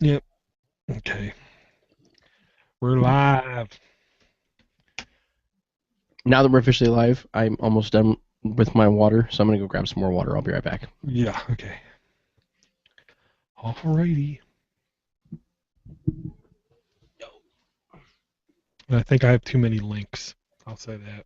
Yep. Okay. We're live. Now that we're officially live, I'm almost done with my water, so I'm gonna go grab some more water. I'll be right back. Yeah. Okay. Alrighty. I think I have too many links. I'll say that.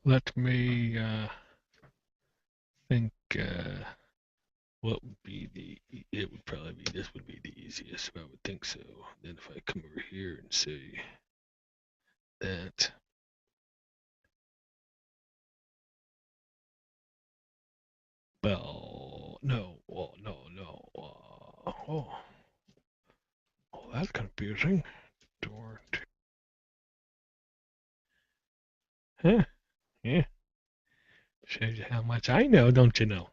Let me think. What would be the? It would probably be this would be the easiest. I would think so. Then if I come over here and say that. Well, no. Well, no, no. Oh, that's confusing. Door. Huh? Yeah. Shows you how much I know, don't you know?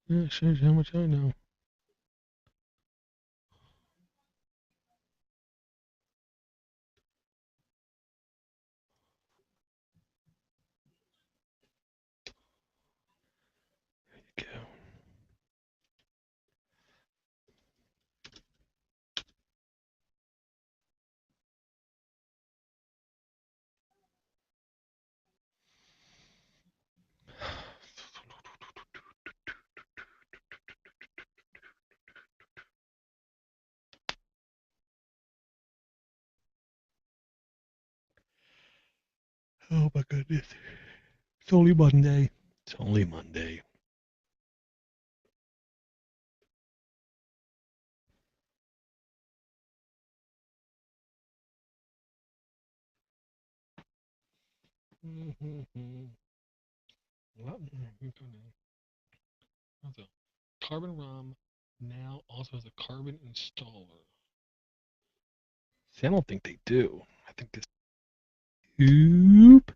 Yeah, shows you how much I know. There you go. Oh my goodness. It's only Monday. It's only Monday. Also, Carbon ROM now also has a carbon installer. See, I don't think they do. I think this. Oop.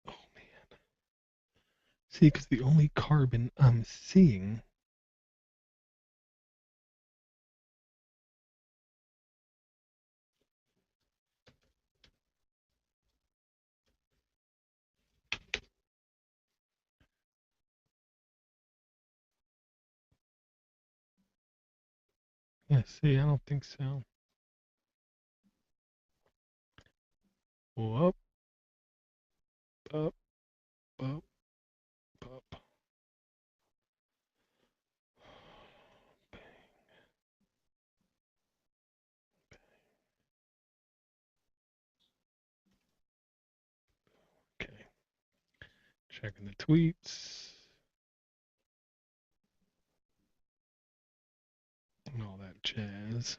Oh man. See, because the only carbon I'm seeing. Yeah, see, I don't think so. Whoop, up, up, up. Okay. Checking the tweets and all that jazz.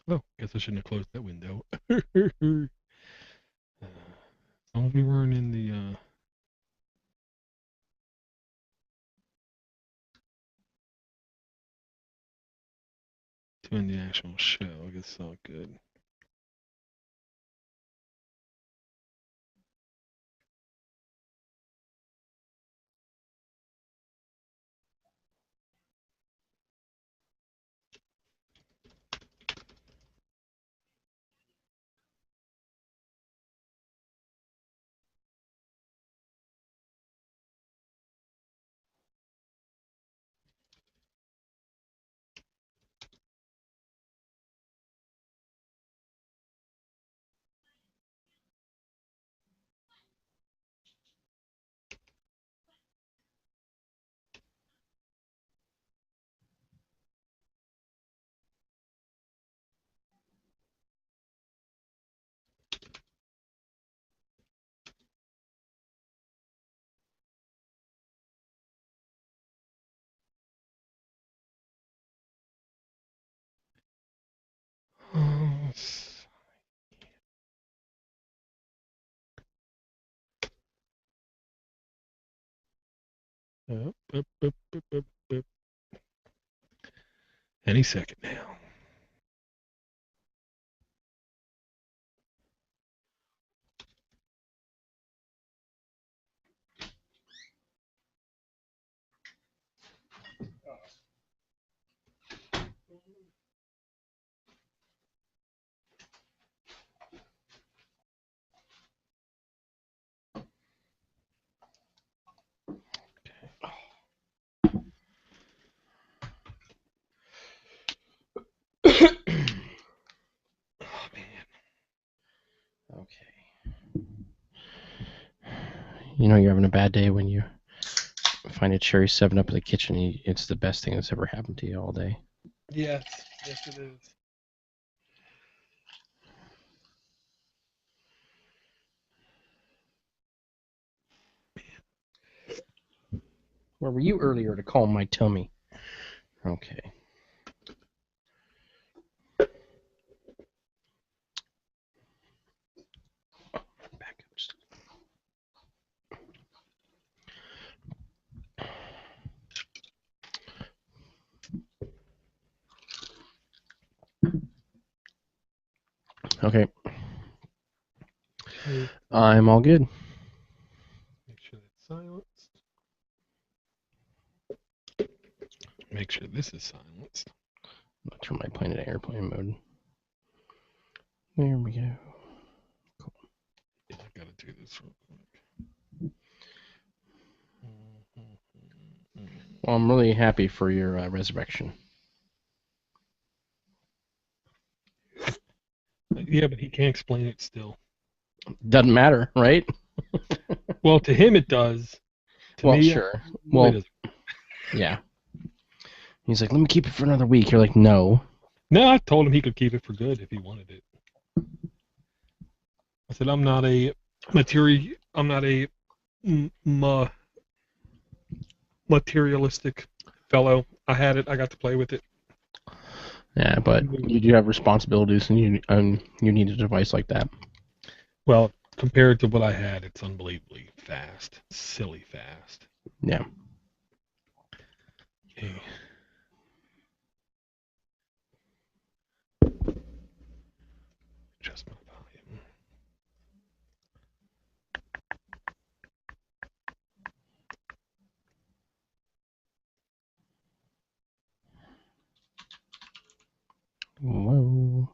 Oh, guess I shouldn't have closed that window. As long as we weren't in the doing the actual show, I guess it's all good. Up, up, up, up, up, up. Any second now. Oh man. Okay. You know you're having a bad day when you find a cherry 7-Up in the kitchen. It's the best thing that's ever happened to you all day. Yes, yes it is. Where were you earlier to calm my tummy? Okay. Back up just Okay. Okay. I'm all good. Make sure that's silenced. Make sure this is silenced. I'll turn my plane into airplane mode. There we go. Cool. Yeah, I gotta do this real quick. Well, I'm really happy for your resurrection. Yeah, but he can't explain it still. Doesn't matter, right? Well, to him it does. To Well, me, sure. it Well, doesn't. yeah. He's like, let me keep it for another week. You're like, no. No, I told him he could keep it for good if he wanted it. I said, I'm not a materialistic fellow. I had it. I got to play with it. Yeah, but you do have responsibilities, and you need a device like that. Well, compared to what I had, it's unbelievably fast. Silly fast. Yeah. Okay. Adjust my volume. Whoa.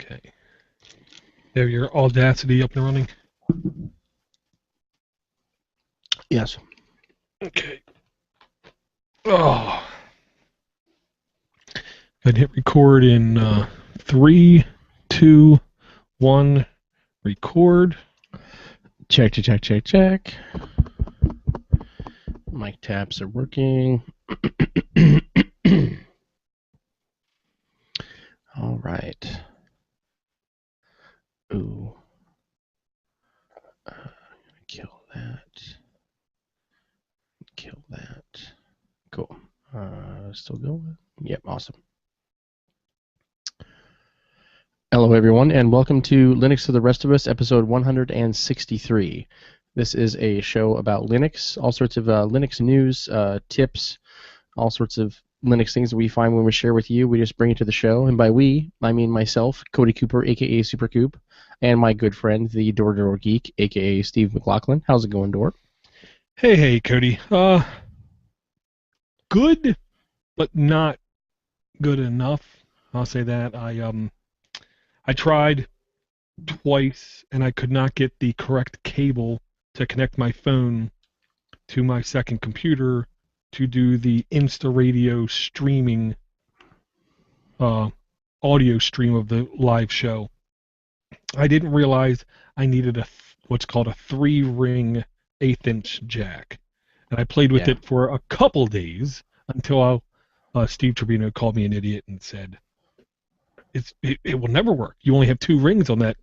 Okay. You have your Audacity up and running? Yes. Okay. Oh. I'd hit record in 3, 2, 1. Record. Check, check, check, check, check. Mic taps are working. All right. Ooh. Kill that. Kill that. Cool. Still going? Yep, awesome. Hello, everyone, and welcome to Linux to the Rest of Us, episode 163. This is a show about Linux, all sorts of Linux news, tips, all sorts of Linux things that we find when we share with you. We just bring it to the show, and by we, I mean myself, Cody Cooper, aka Supercoop, and my good friend, the DoorToDoorGeek, aka Steve McLaughlin. How's it going, Door? Hey, Cody. Good, but not good enough. I'll say that. I tried twice and I could not get the correct cable to connect my phone to my second computer to do the Insta Radio streaming audio stream of the live show. I didn't realize I needed what's called a 3-ring 1/8-inch jack, and I played with it for a couple days until Steve Tribino called me an idiot and said, it will never work. You only have 2 rings on that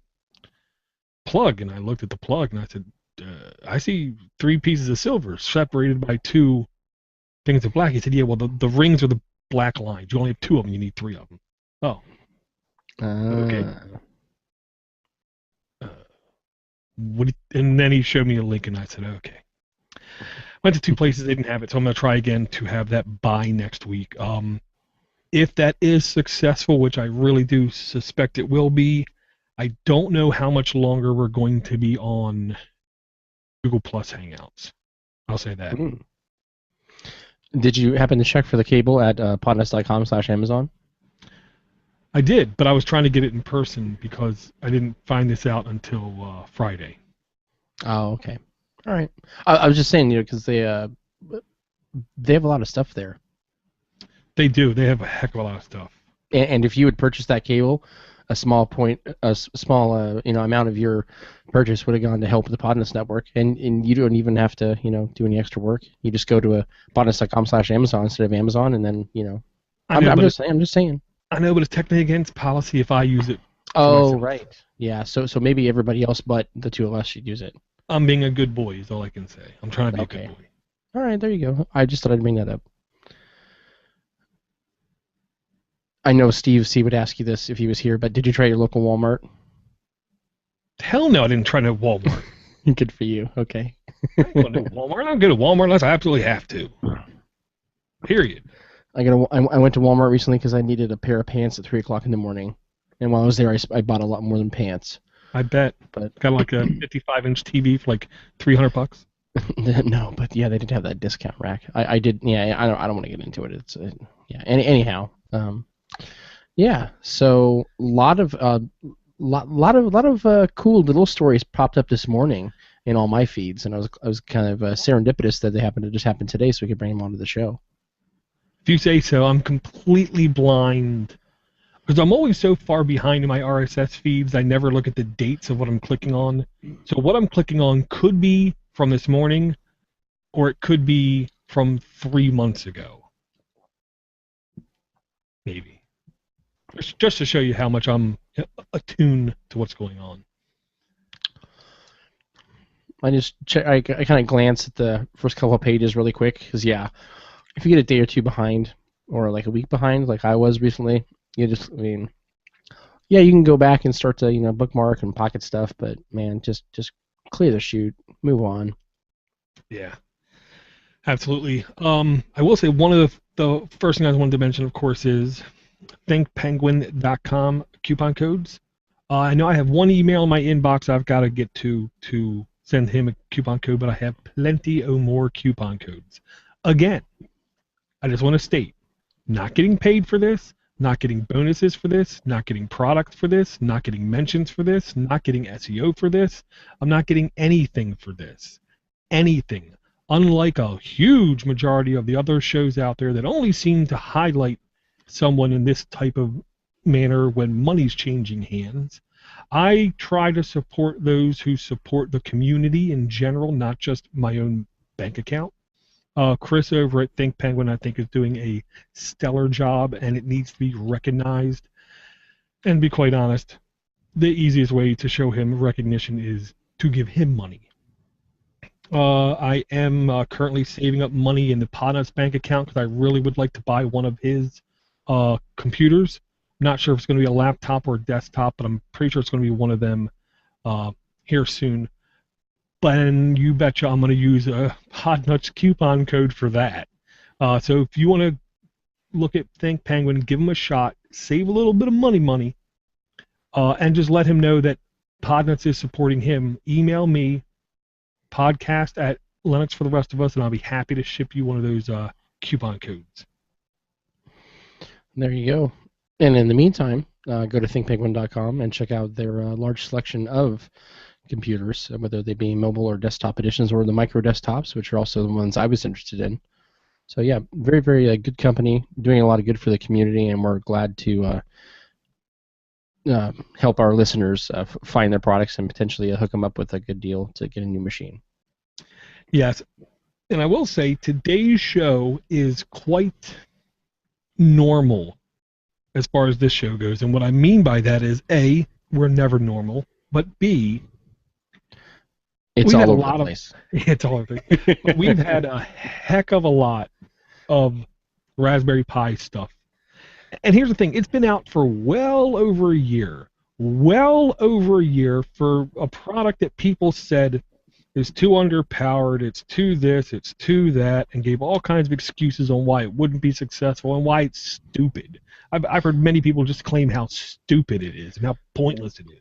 plug. And I looked at the plug and I said, I see 3 pieces of silver separated by 2 things of black. He said, yeah, well, the rings are the black lines. You only have 2 of them. You need 3 of them. Oh, okay. And then he showed me a link and I said, okay. Went to two places, they didn't have it, so I'm going to try again to have that by next week. If that is successful, which I really do suspect it will be, I don't know how much longer we're going to be on Google Plus Hangouts. I'll say that. Mm. Did you happen to check for the cable at podnest.com/Amazon? I did, but I was trying to get it in person because I didn't find this out until Friday. Oh, okay. All right. I was just saying, because they have a lot of stuff there. They do. They have a heck of a lot of stuff. And if you would purchase that cable, a small amount of your purchase would have gone to help the Podnest network, and you don't even have to do any extra work. You just go to a podnest.com/Amazon instead of Amazon, and then I'm just saying. I know, but it's technically against policy if I use it. Oh, right. Yeah. So maybe everybody else but the two of us should use it. I'm being a good boy is all I can say. I'm trying to be a good boy. All right, there you go. I just thought I'd bring that up. I know Steve C would ask you this if he was here, but did you try your local Walmart? Hell no, I didn't try to Walmart. Good for you. Okay. I don't go to Walmart. I don't go to Walmart unless I absolutely have to. Period. I went to Walmart recently because I needed a pair of pants at 3 o'clock in the morning, and while I was there, I bought a lot more than pants. I bet. But got like a 55-inch TV for like $300. No, but yeah, they did have that discount rack. I did. Yeah, I don't want to get into it. It's yeah. Anyhow. Yeah, so lot of cool little stories popped up this morning in all my feeds, and I was kind of serendipitous that they happened to just happen today, so we could bring them onto the show. If you say so, I'm completely blind because I'm always so far behind in my RSS feeds. I never look at the dates of what I'm clicking on. So what I'm clicking on could be from this morning, or it could be from 3 months ago. Maybe. Just to show you how much I'm attuned to what's going on. I kind of glanced at the first couple of pages really quick because if you get a day or two behind or like a week behind like I was recently, you can go back and start to bookmark and pocket stuff, but man, just clear the chute, move on. Yeah, absolutely. I will say one of the first thing I wanted to mention, of course, is thinkpenguin.com coupon codes. I know I have one email in my inbox I've got to get to send him a coupon code, but I have plenty of more coupon codes. Again, I just want to state, not getting paid for this, not getting bonuses for this, not getting products for this, not getting mentions for this, not getting SEO for this. I'm not getting anything for this. Anything. Unlike a huge majority of the other shows out there that only seem to highlight someone in this type of manner when money's changing hands, I try to support those who support the community in general, not just my own bank account. Chris over at Think Penguin, I think, is doing a stellar job, and it needs to be recognized. And to be quite honest, the easiest way to show him recognition is to give him money. I am currently saving up money in the Podnest bank account because I really would like to buy one of his computers. I'm not sure if it's going to be a laptop or a desktop, but I'm pretty sure it's going to be one of them here soon. And you betcha I'm going to use a Podnuts coupon code for that. So if you want to look at Think Penguin, give him a shot, save a little bit of money, and just let him know that Podnuts is supporting him. Email me, podcast@Linux for the rest of us, and I'll be happy to ship you one of those coupon codes. There you go. And in the meantime, go to thinkpenguin.com and check out their large selection of computers, whether they be mobile or desktop editions or the micro desktops, which are also the ones I was interested in. So yeah, very, very good company, doing a lot of good for the community, and we're glad to help our listeners find their products and potentially hook them up with a good deal to get a new machine. Yes, and I will say today's show is quite normal as far as this show goes, and what I mean by that is A, we're never normal, but B, it's all over the place. It's all over the place. But we've had a heck of a lot of Raspberry Pi stuff. And here's the thing, it's been out for well over a year. Well over a year for a product that people said is too underpowered, it's too this, it's too that, and gave all kinds of excuses on why it wouldn't be successful and why it's stupid. I've heard many people just claim how stupid it is and how pointless it is.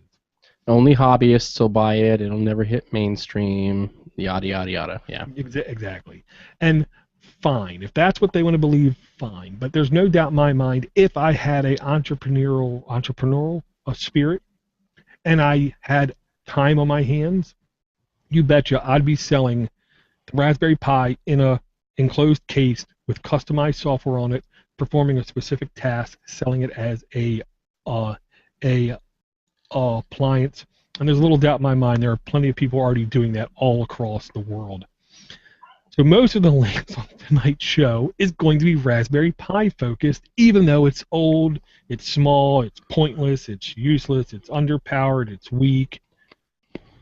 Only hobbyists will buy it. It'll never hit mainstream. Yada yada yada. Yeah. Exactly. And fine, if that's what they want to believe, fine. But there's no doubt in my mind, if I had a entrepreneurial spirit, and I had time on my hands, you betcha I'd be selling the Raspberry Pi in a enclosed case with customized software on it, performing a specific task, selling it as a appliance. And there's little doubt in my mind there are plenty of people already doing that all across the world. So most of the links on tonight's show is going to be Raspberry Pi focused, even though it's old, it's small, it's pointless, it's useless, it's underpowered, it's weak,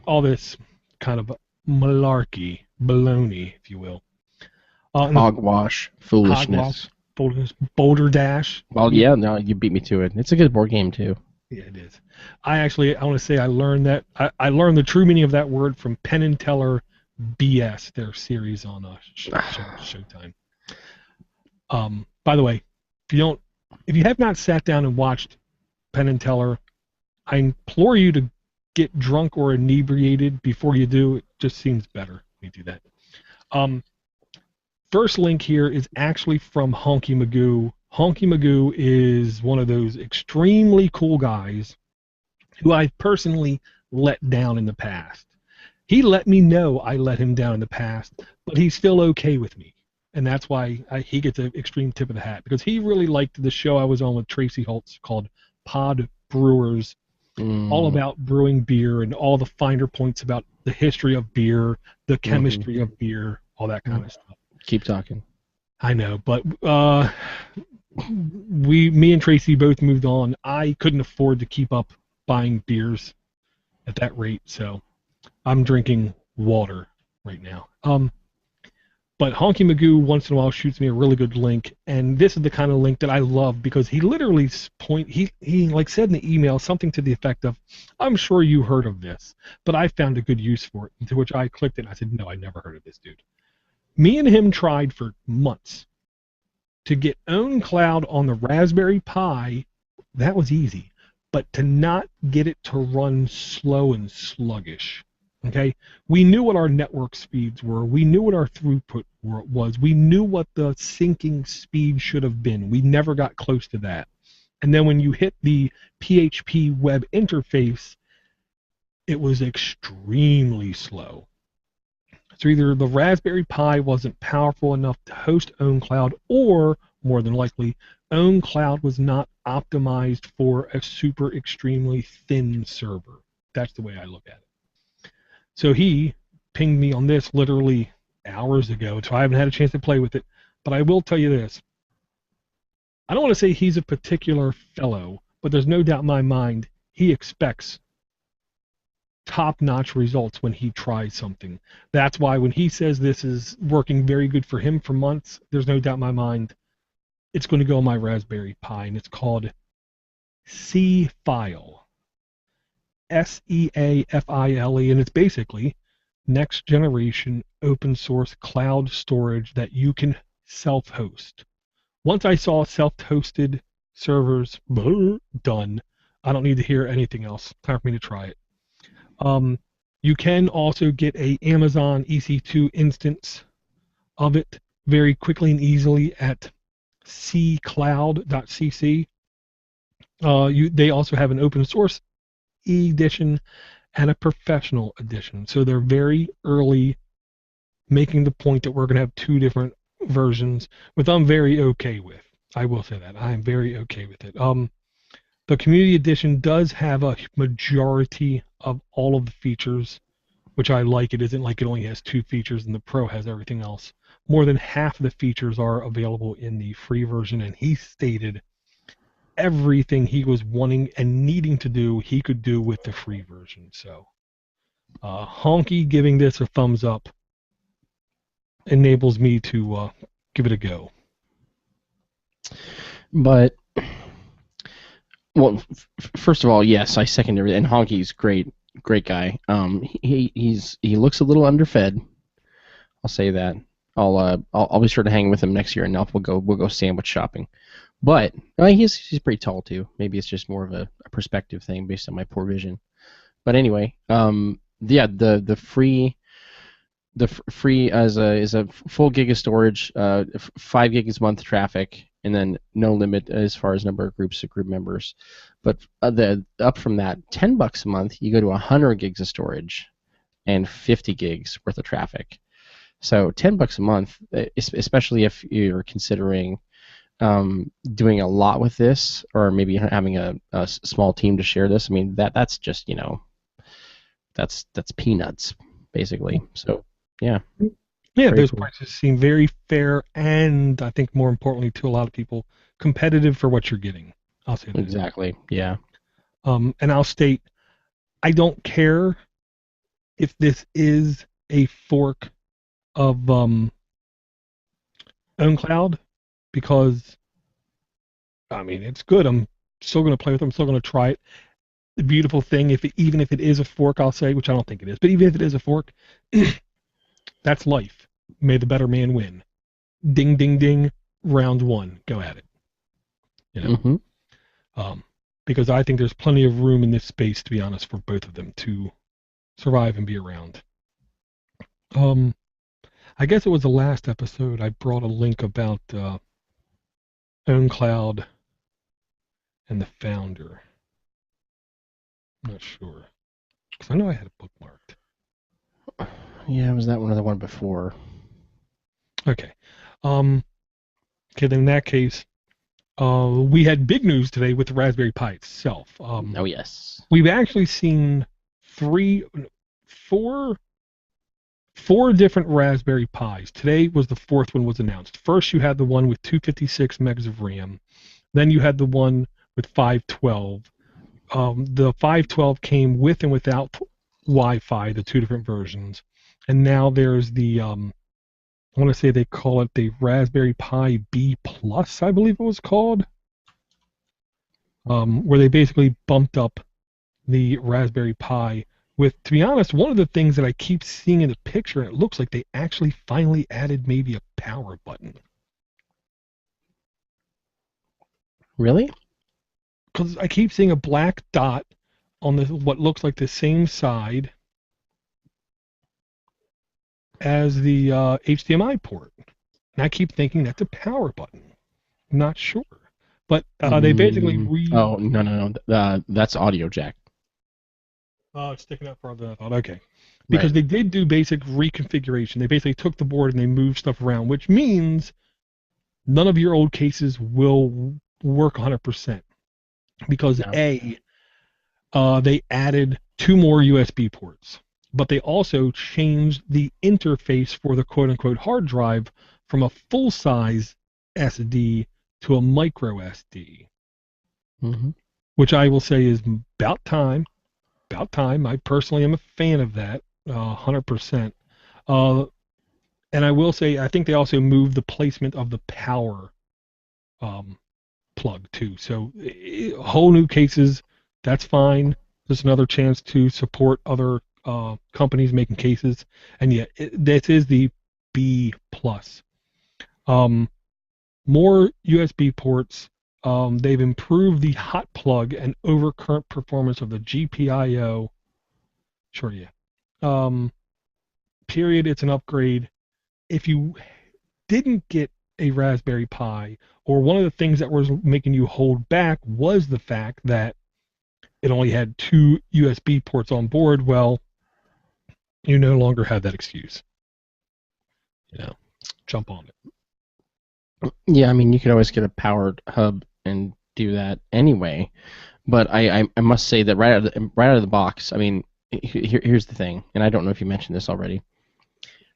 all this kind of malarkey, baloney, if you will. Hogwash, foolishness. Boulder Dash. Well, yeah, no, you beat me to it. It's a good board game, too. Yeah, it is. I want to say I learned that. I learned the true meaning of that word from Penn and Teller BS, their series on Showtime. By the way, if you have not sat down and watched Penn and Teller, I implore you to get drunk or inebriated before you do. It just seems better when you do that. First link here is actually from Honky Magoo. Honky Magoo is one of those extremely cool guys who I've personally let down in the past. He let me know I let him down in the past, but he's still okay with me. And that's why he gets an extreme tip of the hat, because he really liked the show I was on with Tracy Holtz called Pod Brewers, all about brewing beer and all the finer points about the history of beer, the chemistry of beer, all that kind of stuff. Keep talking. I know, but me and Tracy both moved on. I couldn't afford to keep up buying beers at that rate, so I'm drinking water right now. But Honky Magoo once in a while shoots me a really good link, and this is the kind of link that I love because he literally he like said in the email something to the effect of, "I'm sure you heard of this, but I found a good use for it." To which I clicked it and I said, "No, I never heard of this, dude." Me and him tried for months to get OwnCloud on the Raspberry Pi. That was easy, but to not get it to run slow and sluggish. Okay, we knew what our network speeds were. We knew what our throughput was. We knew what the syncing speed should have been. We never got close to that. And then when you hit the PHP web interface, it was extremely slow. So either the Raspberry Pi wasn't powerful enough to host OwnCloud, or more than likely, OwnCloud was not optimized for a super extremely thin server. That's the way I look at it. So he pinged me on this literally hours ago, so I haven't had a chance to play with it. But I will tell you this. I don't want to say he's a particular fellow, but there's no doubt in my mind he expects top-notch results when he tries something. That's why when he says this is working very good for him for months, there's no doubt in my mind it's going to go on my Raspberry Pi, and it's called Seafile. Seafile, and it's basically next generation open source cloud storage that you can self-host. Once I saw self-hosted servers, done. I don't need to hear anything else. Time for me to try it. You can also get a Amazon EC2 instance of it very quickly and easily at ccloud.cc. They also have an open source edition and a professional edition. So they're very early making the point that we're going to have two different versions, which I'm very okay with. I will say that. I am very okay with it. The community edition does have a majority of all of the features, which I like. It isn't like it only has two features and the Pro has everything else. More than half of the features are available in the free version, and he stated everything he was wanting and needing to do, he could do with the free version. So, Honky giving this a thumbs up enables me to give it a go. But, well, first of all, yes, I second everything. And Honky's great. Great guy. He looks a little underfed. I'll say that. I'll be sure to hang with him next year, and we'll go sandwich shopping. But he's pretty tall too. Maybe it's just more of a perspective thing based on my poor vision. But anyway, yeah, the free as is a full gig of storage, 5 gigs a month traffic, and then no limit as far as number of group members. But the up from that, $10 a month, you go to 100 gigs of storage and 50 gigs worth of traffic. So $10 a month, especially if you're considering doing a lot with this, or maybe having a small team to share this. I mean, that's just that's peanuts basically. So yeah. Yeah, those cool. prices seem very fair, and I think more importantly to a lot of people, competitive for what you're getting. I'll say that. Exactly. Yeah. And I'll state, I don't care if this is a fork of OwnCloud, because I mean it's good. I'm still going to play with it. I'm still going to try it. The beautiful thing, even if it is a fork, I'll say, which I don't think it is, but even if it is a fork, that's life. May the better man win. Ding, ding, ding. Round one. Go at it. Mm-hmm. Because I think there's plenty of room in this space, to be honest, for both of them to survive and be around. I guess it was the last episode I brought a link about OwnCloud and the founder. I'm not sure. Because I know I had it bookmarked. Yeah, was that one or the one before? Okay. Okay, then in that case, we had big news today with the Raspberry Pi itself. Oh, yes. We've actually seen four different Raspberry Pis. Today was the fourth one was announced. First, you had the one with 256 megs of RAM. Then you had the one with 512. The 512 came with and without Wi-Fi, the two different versions. And now there's the, I want to say they call it the Raspberry Pi B Plus, I believe it was called, where they basically bumped up the Raspberry Pi with, to be honest, one of the things that I keep seeing in the picture, and it looks like they actually finally added maybe a power button. Really? Because I keep seeing a black dot on what looks like the same side as the HDMI port. And I keep thinking that's a power button. I'm not sure. But they basically Oh, no. That's audio jack. Oh, it's sticking out farther than I thought. Okay. Because They did do basic reconfiguration. They basically took the board and they moved stuff around, which means none of your old cases will work 100%. Because they added 2 more USB ports, but they also changed the interface for the quote-unquote hard drive from a full-size SD to a micro SD, which I will say is about time. About time. I personally am a fan of that, 100%. And I will say, I think they also moved the placement of the power plug too. So whole new cases, that's fine. Just another chance to support other companies making cases. And yeah, this is the B plus. More USB ports. They've improved the hot plug and overcurrent performance of the GPIO. Sure, yeah. Period. It's an upgrade. If you didn't get a Raspberry Pi, or one of the things that was making you hold back was the fact that it only had 2 USB ports on board, well, you no longer have that excuse. Jump on it. Yeah, I mean, you could always get a powered hub and do that anyway. But I must say that right out of the box, I mean, here's the thing, and I don't know if you mentioned this already.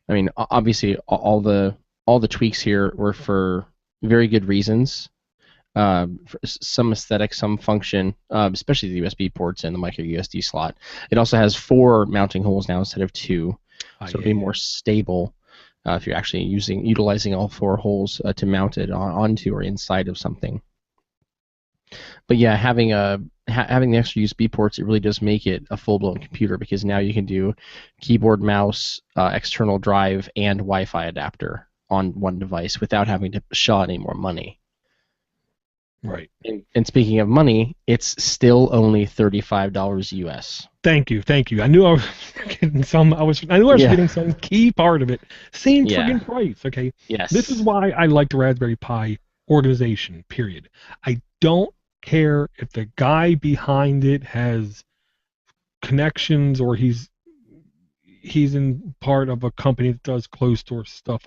I mean, obviously, all the tweaks here were for very good reasons. Some aesthetic, some function, especially the USB ports and the micro USB slot. It also has 4 mounting holes now instead of 2, so it'll be more stable if you're actually utilizing all 4 holes to mount it onto or inside of something. But yeah, having having the extra USB ports, it really does make it a full-blown computer, because now you can do keyboard, mouse, external drive, and Wi-Fi adapter on one device without having to shell out any more money. Right. And speaking of money, it's still only $35 US. Thank you. I knew I was getting some. I knew I was getting some key part of it. Same friggin' price. Okay. Yes. This is why I like the Raspberry Pi organization. Period. I don't care if the guy behind it has connections or he's in part of a company that does closed source stuff.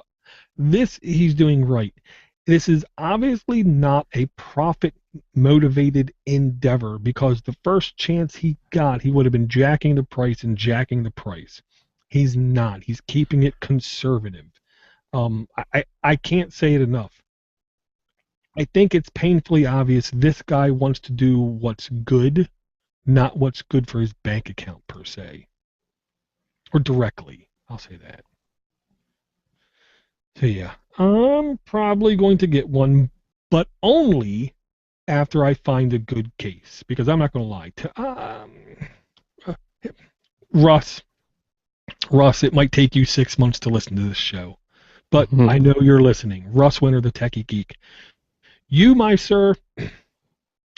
This he's doing right. This is obviously not a profit motivated endeavor, because the first chance he got, he would have been jacking the price. He's not. He's keeping it conservative. I can't say it enough. I think it's painfully obvious this guy wants to do what's good, not what's good for his bank account per se. Or directly. I'll say that. So yeah, I'm probably going to get one, but only after I find a good case, because I'm not going to lie. Russ, it might take you 6 months to listen to this show, but I know you're listening. Russ Winter, the Techie Geek. You, my sir,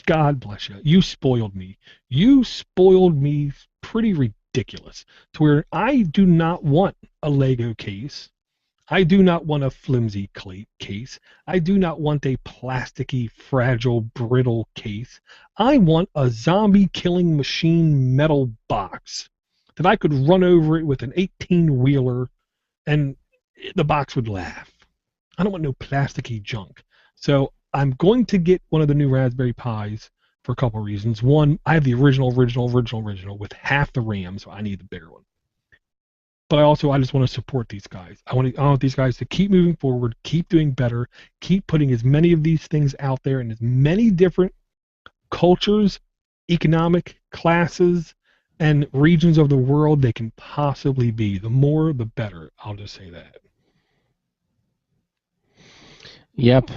God bless you. You spoiled me. You spoiled me pretty ridiculous, to where I do not want a Lego case. I do not want a flimsy case. I do not want a plasticky, fragile, brittle case. I want a zombie-killing machine metal box that I could run over it with an 18-wheeler and the box would laugh. I don't want no plasticky junk. So I'm going to get one of the new Raspberry Pis for a couple reasons. One, I have the original with half the RAM, so I need the bigger one. But I just want to support these guys. I want these guys to keep moving forward, keep doing better, keep putting as many of these things out there in as many different cultures, economic classes, and regions of the world they can possibly be. The more, the better. I'll just say that. Yep.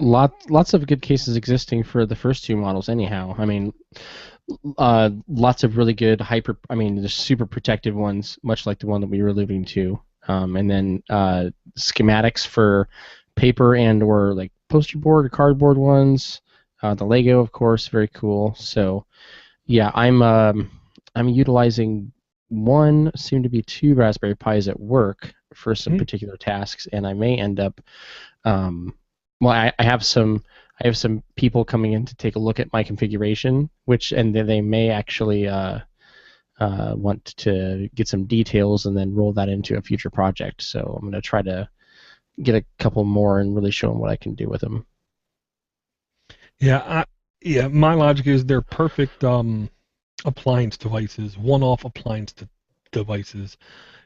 Lots of good cases existing for the first two models anyhow. I mean, lots of really good the super protective ones, much like the one that we were alluding to, and then schematics for paper and or like poster board or cardboard ones. The Lego, of course, very cool. So yeah, I'm utilizing one, soon to be two Raspberry Pis at work for some particular tasks, and I may end up I have some people coming in to take a look at my configuration, and then they may actually want to get some details and then roll that into a future project. So I'm going to try to get a couple more and really show them what I can do with them. Yeah, my logic is they're perfect appliance devices, one-off appliance devices.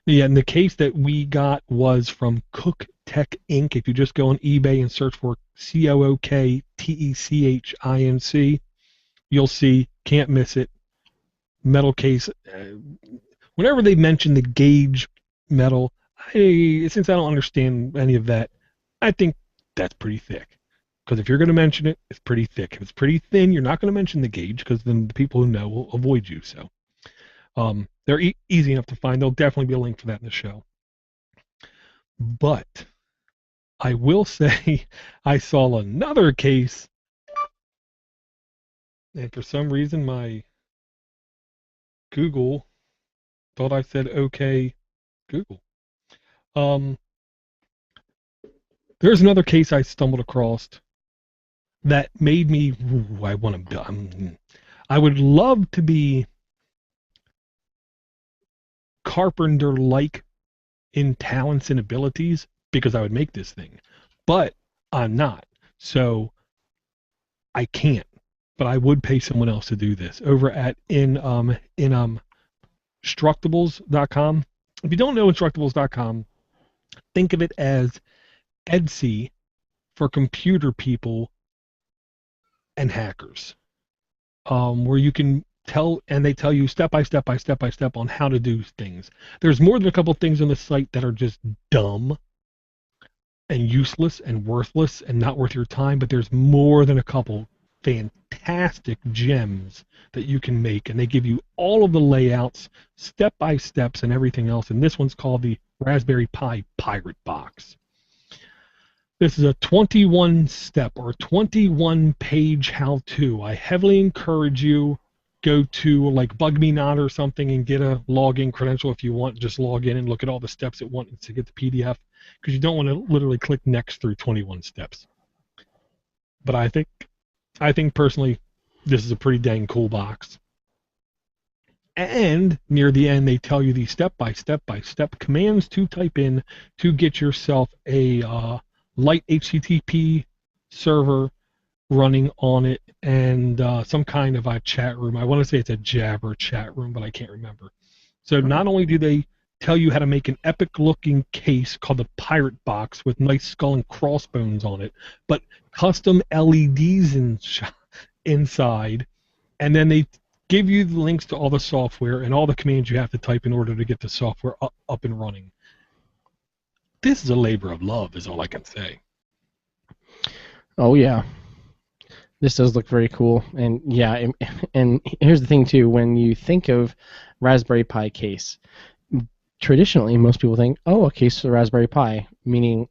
Yeah, and the case that we got was from Cook Tech Inc. If you just go on eBay and search for COOKTECHINC, you'll see, can't miss it, metal case. Whenever they mention the gauge metal, since I don't understand any of that, I think that's pretty thick. Because if you're going to mention it, it's pretty thick. If it's pretty thin, you're not going to mention the gauge, because then the people who know will avoid you. So they're easy enough to find. There'll definitely be a link for that in the show. But I will say I saw another case, and for some reason my Google thought I said okay Google. There's another case I stumbled across that made me, I want to, I would love to be Carpenter-like in talents and abilities, because I would make this thing, but I'm not, so I can't. But I would pay someone else to do this over at Instructables.com. If you don't know Instructables.com, think of it as Etsy for computer people and hackers, where you can they tell you step by step on how to do things. There's more than a couple things on the site that are just dumb and useless and worthless and not worth your time, but there's more than a couple fantastic fantastic gems that you can make, and they give you all of the layouts, step-by-steps, and everything else. And this one's called the Raspberry Pi Pirate Box. This is a 21-step or 21-page how-to. I heavily encourage you go to like Bug Me Not or something and get a login credential if you want. Just log in and look at all the steps it wants to get the PDF, because you don't want to literally click next through 21 steps. But I think personally, this is a pretty dang cool box. And near the end, they tell you the step-by-step commands to type in to get yourself a light HTTP server running on it, and some kind of a chat room. I want to say it's a Jabber chat room, but I can't remember. So not only do they tell you how to make an epic-looking case called the Pirate Box with nice skull and crossbones on it, but custom LEDs inside, and then they give you the links to all the software and all the commands you have to type in order to get the software up and running. This is a labor of love, is all I can say. Oh, yeah. This does look very cool. And, yeah, and here's the thing, too. When you think of Raspberry Pi case, traditionally, most people think, oh, a case for the Raspberry Pi, meaning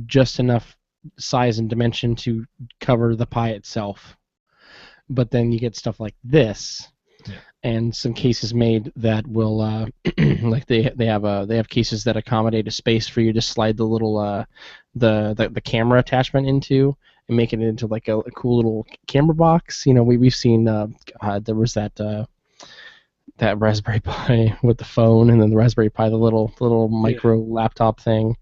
just enough size and dimension to cover the Pi itself. But then you get stuff like this, and some cases made that will, like they have cases that accommodate a space for you to slide the little the camera attachment into and make it into like a cool little camera box. You know, we've seen there was that Raspberry Pi with the phone, and then the Raspberry Pi, the little micro laptop thing.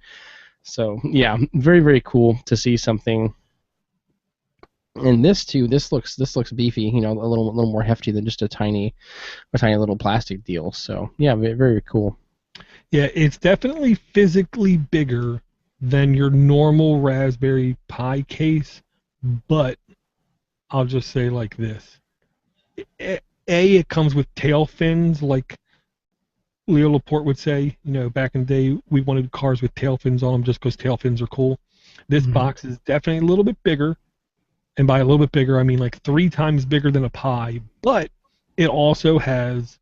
So yeah, very, very cool to see something. And this too, this looks beefy, you know, a little more hefty than just a tiny little plastic deal. So yeah, very, very cool. Yeah, it's definitely physically bigger than your normal Raspberry Pi case, but I'll just say like this: it comes with tail fins, like Leo Laporte would say. You know, back in the day, we wanted cars with tail fins on them just because tail fins are cool. This box is definitely a little bit bigger. And by a little bit bigger, I mean like 3 times bigger than a Pi, but it also has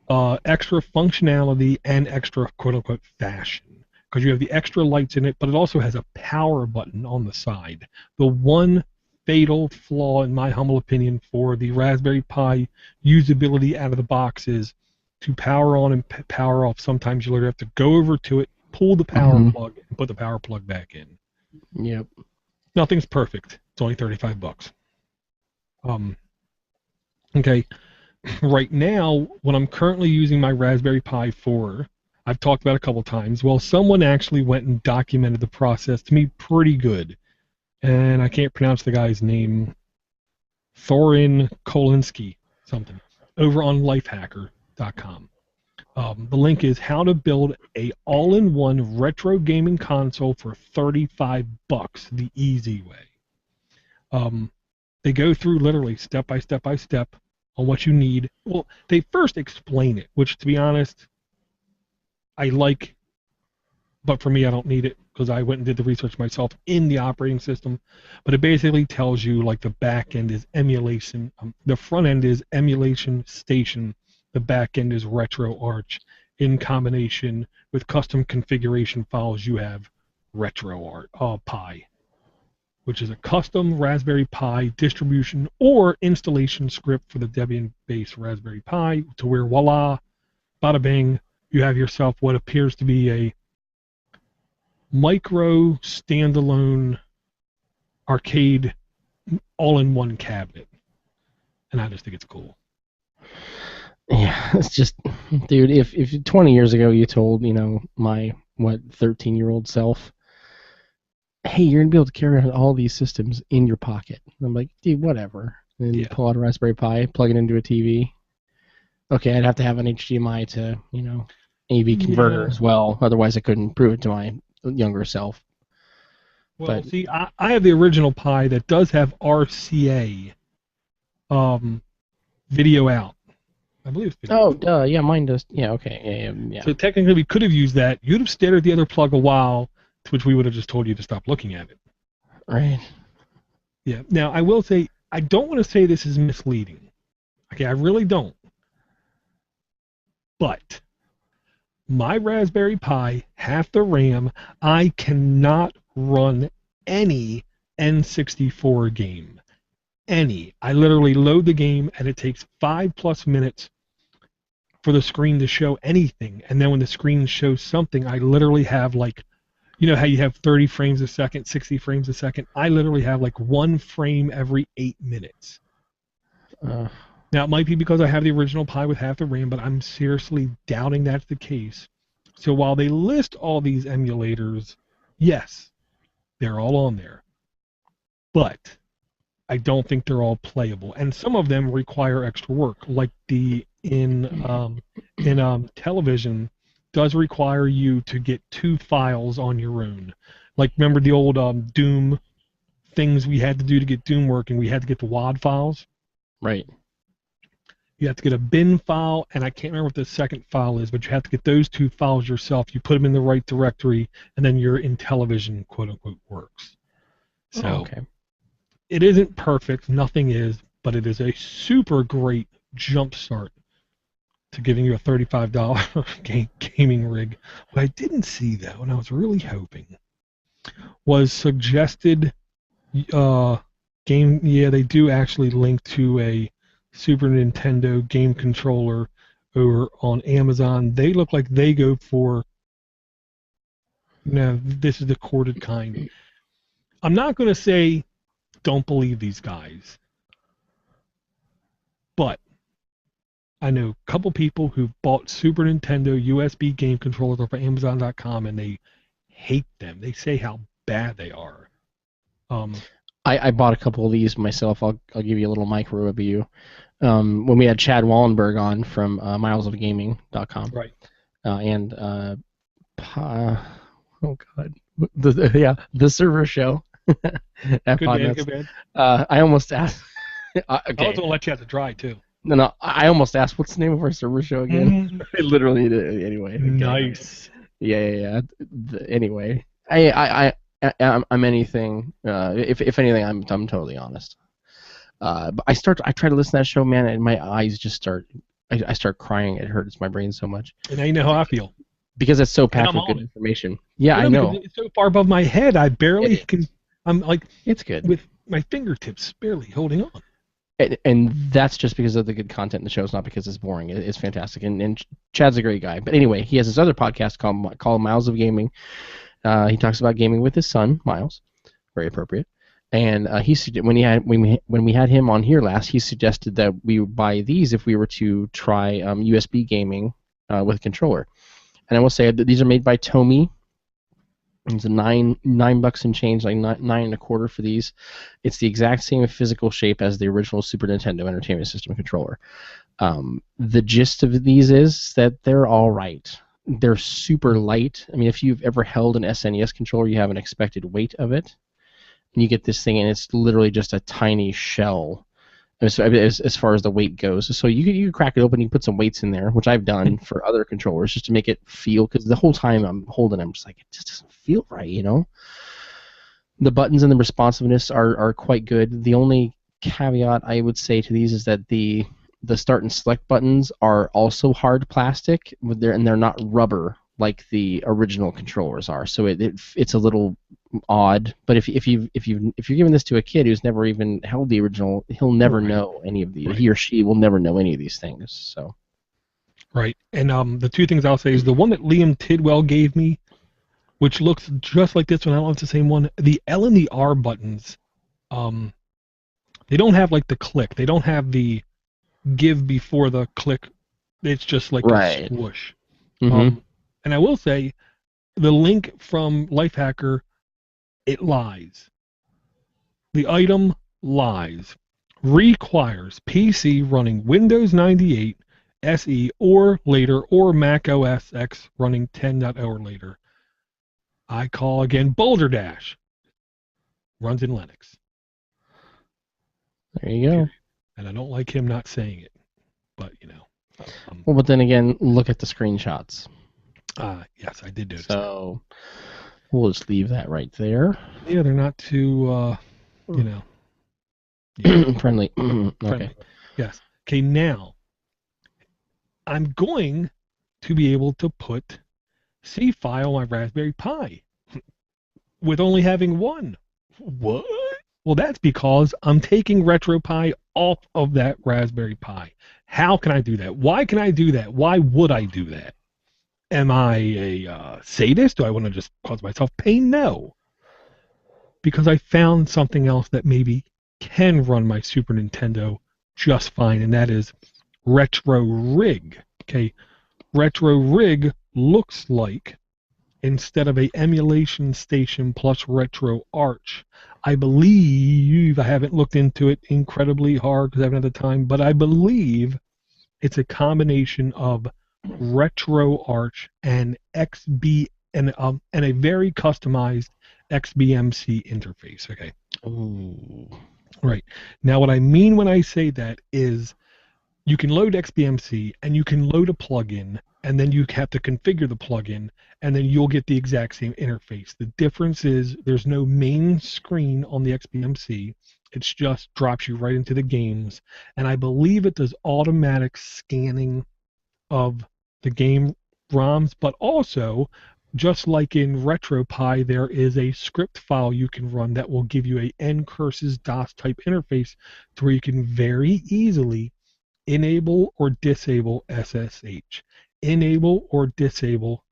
extra functionality and extra quote-unquote fashion, because you have the extra lights in it, but it also has a power button on the side. The one fatal flaw, in my humble opinion, for the Raspberry Pi usability out of the box is to power on and power off. Sometimes you literally have to go over to it, pull the power plug, and put the power plug back in. Yep. Nothing's perfect. It's only $35. Okay. Right now, what I'm currently using my Raspberry Pi for, I've talked about a couple times. Well, someone actually went and documented the process to me pretty good. And I can't pronounce the guy's name. Thorin Kolinsky, something, over on lifehacker.com. The link is how to build a all-in-one retro gaming console for $35 the easy way. They go through literally step by step on what you need. Well, they first explain it, which, to be honest, I like, but for me, I don't need it because I went and did the research myself in the operating system. But it basically tells you like the back end is emulation, the front end is emulation station, the back end is RetroArch. In combination with custom configuration files, you have RetroArch Pi, which is a custom Raspberry Pi distribution or installation script for the Debian-based Raspberry Pi, to where voila, bada bing, you have yourself what appears to be a micro standalone arcade all-in-one cabinet. And I just think it's cool. Yeah, it's just, dude, if 20 years ago you told, you know, my, 13-year-old self, hey, you're going to be able to carry out all these systems in your pocket. I'm like, dude, whatever. And then you pull out a Raspberry Pi, plug it into a TV. Okay, I'd have to have an HDMI to, you know, AV converter as well. Otherwise, I couldn't prove it to my younger self. Well, see, I have the original Pi that does have RCA video out. I believe it's video. Oh, duh, yeah, mine does. Yeah, okay, yeah. So technically, we could have used that. You'd have stared at the other plug a while, to which we would have just told you to stop looking at it. Right. Yeah. Now, I will say, I don't want to say this is misleading. Okay, I really don't. But my Raspberry Pi, half the RAM, I cannot run any N64 game. Any. I literally load the game and it takes 5+ minutes for the screen to show anything. And then when the screen shows something, I literally have like, you know how you have 30 frames a second, 60 frames a second? I literally have like 1 frame every 8 minutes. Now, it might be because I have the original Pi with half the RAM, but I'm seriously doubting that's the case. So while they list all these emulators, yes, they're all on there. But I don't think they're all playable. And some of them require extra work, like the in television does require you to get 2 files on your own. Like, remember the old Doom things we had to do to get Doom working? We had to get the WAD files. Right. You have to get a bin file, and I can't remember what the second file is, but you have to get those 2 files yourself. You put them in the right directory, and then your IntelliVision, quote-unquote, works. So okay. It isn't perfect, nothing is, but it is a super great jump start to giving you a $35 gaming rig. What I didn't see, though, and I was really hoping, was suggested game. Yeah, they do actually link to a Super Nintendo game controller over on Amazon. They look like they go for, no, this is the corded kind. I'm not going to say don't believe these guys, but I know a couple people who bought Super Nintendo USB game controllers off of Amazon.com, and they hate them. They say how bad they are. I bought a couple of these myself. I'll give you a little micro review. When we had Chad Wallenberg on from milesofgaming.com. Right. Oh God, the server show. Good bad. I almost asked. Okay. I was going to let you have to dry too. No, I almost asked, what's the name of our server show again? I literally did anyway. Okay. Nice. Yeah. Anyway, I'm anything. If anything, I'm totally honest. But I try to listen to that show, man, and my eyes just start. I start crying. It hurts my brain so much. And now you know how I feel. Because it's so packed with good information. Yeah, I know. It's so far above my head, I barely can. I'm like, it's good with my fingertips barely holding on. And that's just because of the good content in the show. It's not because it's boring. It's fantastic. And Chad's a great guy. But anyway, he has this other podcast called Miles of Gaming. He talks about gaming with his son, Miles. Very appropriate. And when we had him on here last, he suggested that we buy these if we were to try USB gaming with a controller. And I will say that these are made by Tomy. It's a $9 and change, like $9.25 for these. It's the exact same physical shape as the original Super Nintendo Entertainment System controller. The gist of these is that they're all right. They're super light. I mean, if you've ever held an SNES controller, you have an expected weight of it. And you get this thing, and it's literally just a tiny shell as far as the weight goes. So you crack it open, you put some weights in there, which I've done for other controllers just to make it feel, because the whole time I'm holding it, I'm just like, it just doesn't feel right, you know? The buttons and the responsiveness are quite good. The only caveat I would say to these is that the start and select buttons are also hard plastic, and they're not rubber like the original controllers are. So it's a little odd. But if you're giving this to a kid who's never even held the original, he'll never know any of these. Right. He or she will never know any of these things. So. Right. And the 2 things I'll say is the one that Liam Tidwell gave me, which looks just like this one. I don't know if it's the same one. The L and the R buttons, they don't have like the click. They don't have the give before the click. It's just like a swoosh. Mm-hmm. And I will say, the link from Lifehacker, it lies. The item lies. Requires PC running Windows 98, SE or later, or Mac OS X running 10.0 or later. I call again Boulder Dash. Runs in Linux. There you go. And I don't like him not saying it, but you know. Well, but then again, look at the screenshots. Yes, I did notice. So we'll just leave that right there. Yeah, they're not too, you know, Friendly. Okay. Friendly. Yes. Okay, now I'm going to be able to put C-Fi on my Raspberry Pi with only having one. What? Well, that's because I'm taking RetroPie off of that Raspberry Pi. How can I do that? Why can I do that? Why would I do that? Am I a sadist? Do I want to just cause myself pain? No. Because I found something else that maybe can run my Super Nintendo just fine, and that is Retro Rig. Okay, Retro Rig looks like, instead of a emulation station plus Retro Arch, I believe, I haven't looked into it incredibly hard because I haven't had the time, but I believe it's a combination of Retro Arch and XB and a very customized XBMC interface. Okay. Ooh. Right. Now, what I mean when I say that is you can load XBMC and you can load a plugin, and then you have to configure the plugin, and then you'll get the exact same interface. The difference is there's no main screen on the XBMC. It's just drops you right into the games, and I believe it does automatic scanning of the game ROMs, but also, just like in RetroPie, there is a script file you can run that will give you a ncurses DOS type interface to where you can very easily enable or disable SSH, enable or disable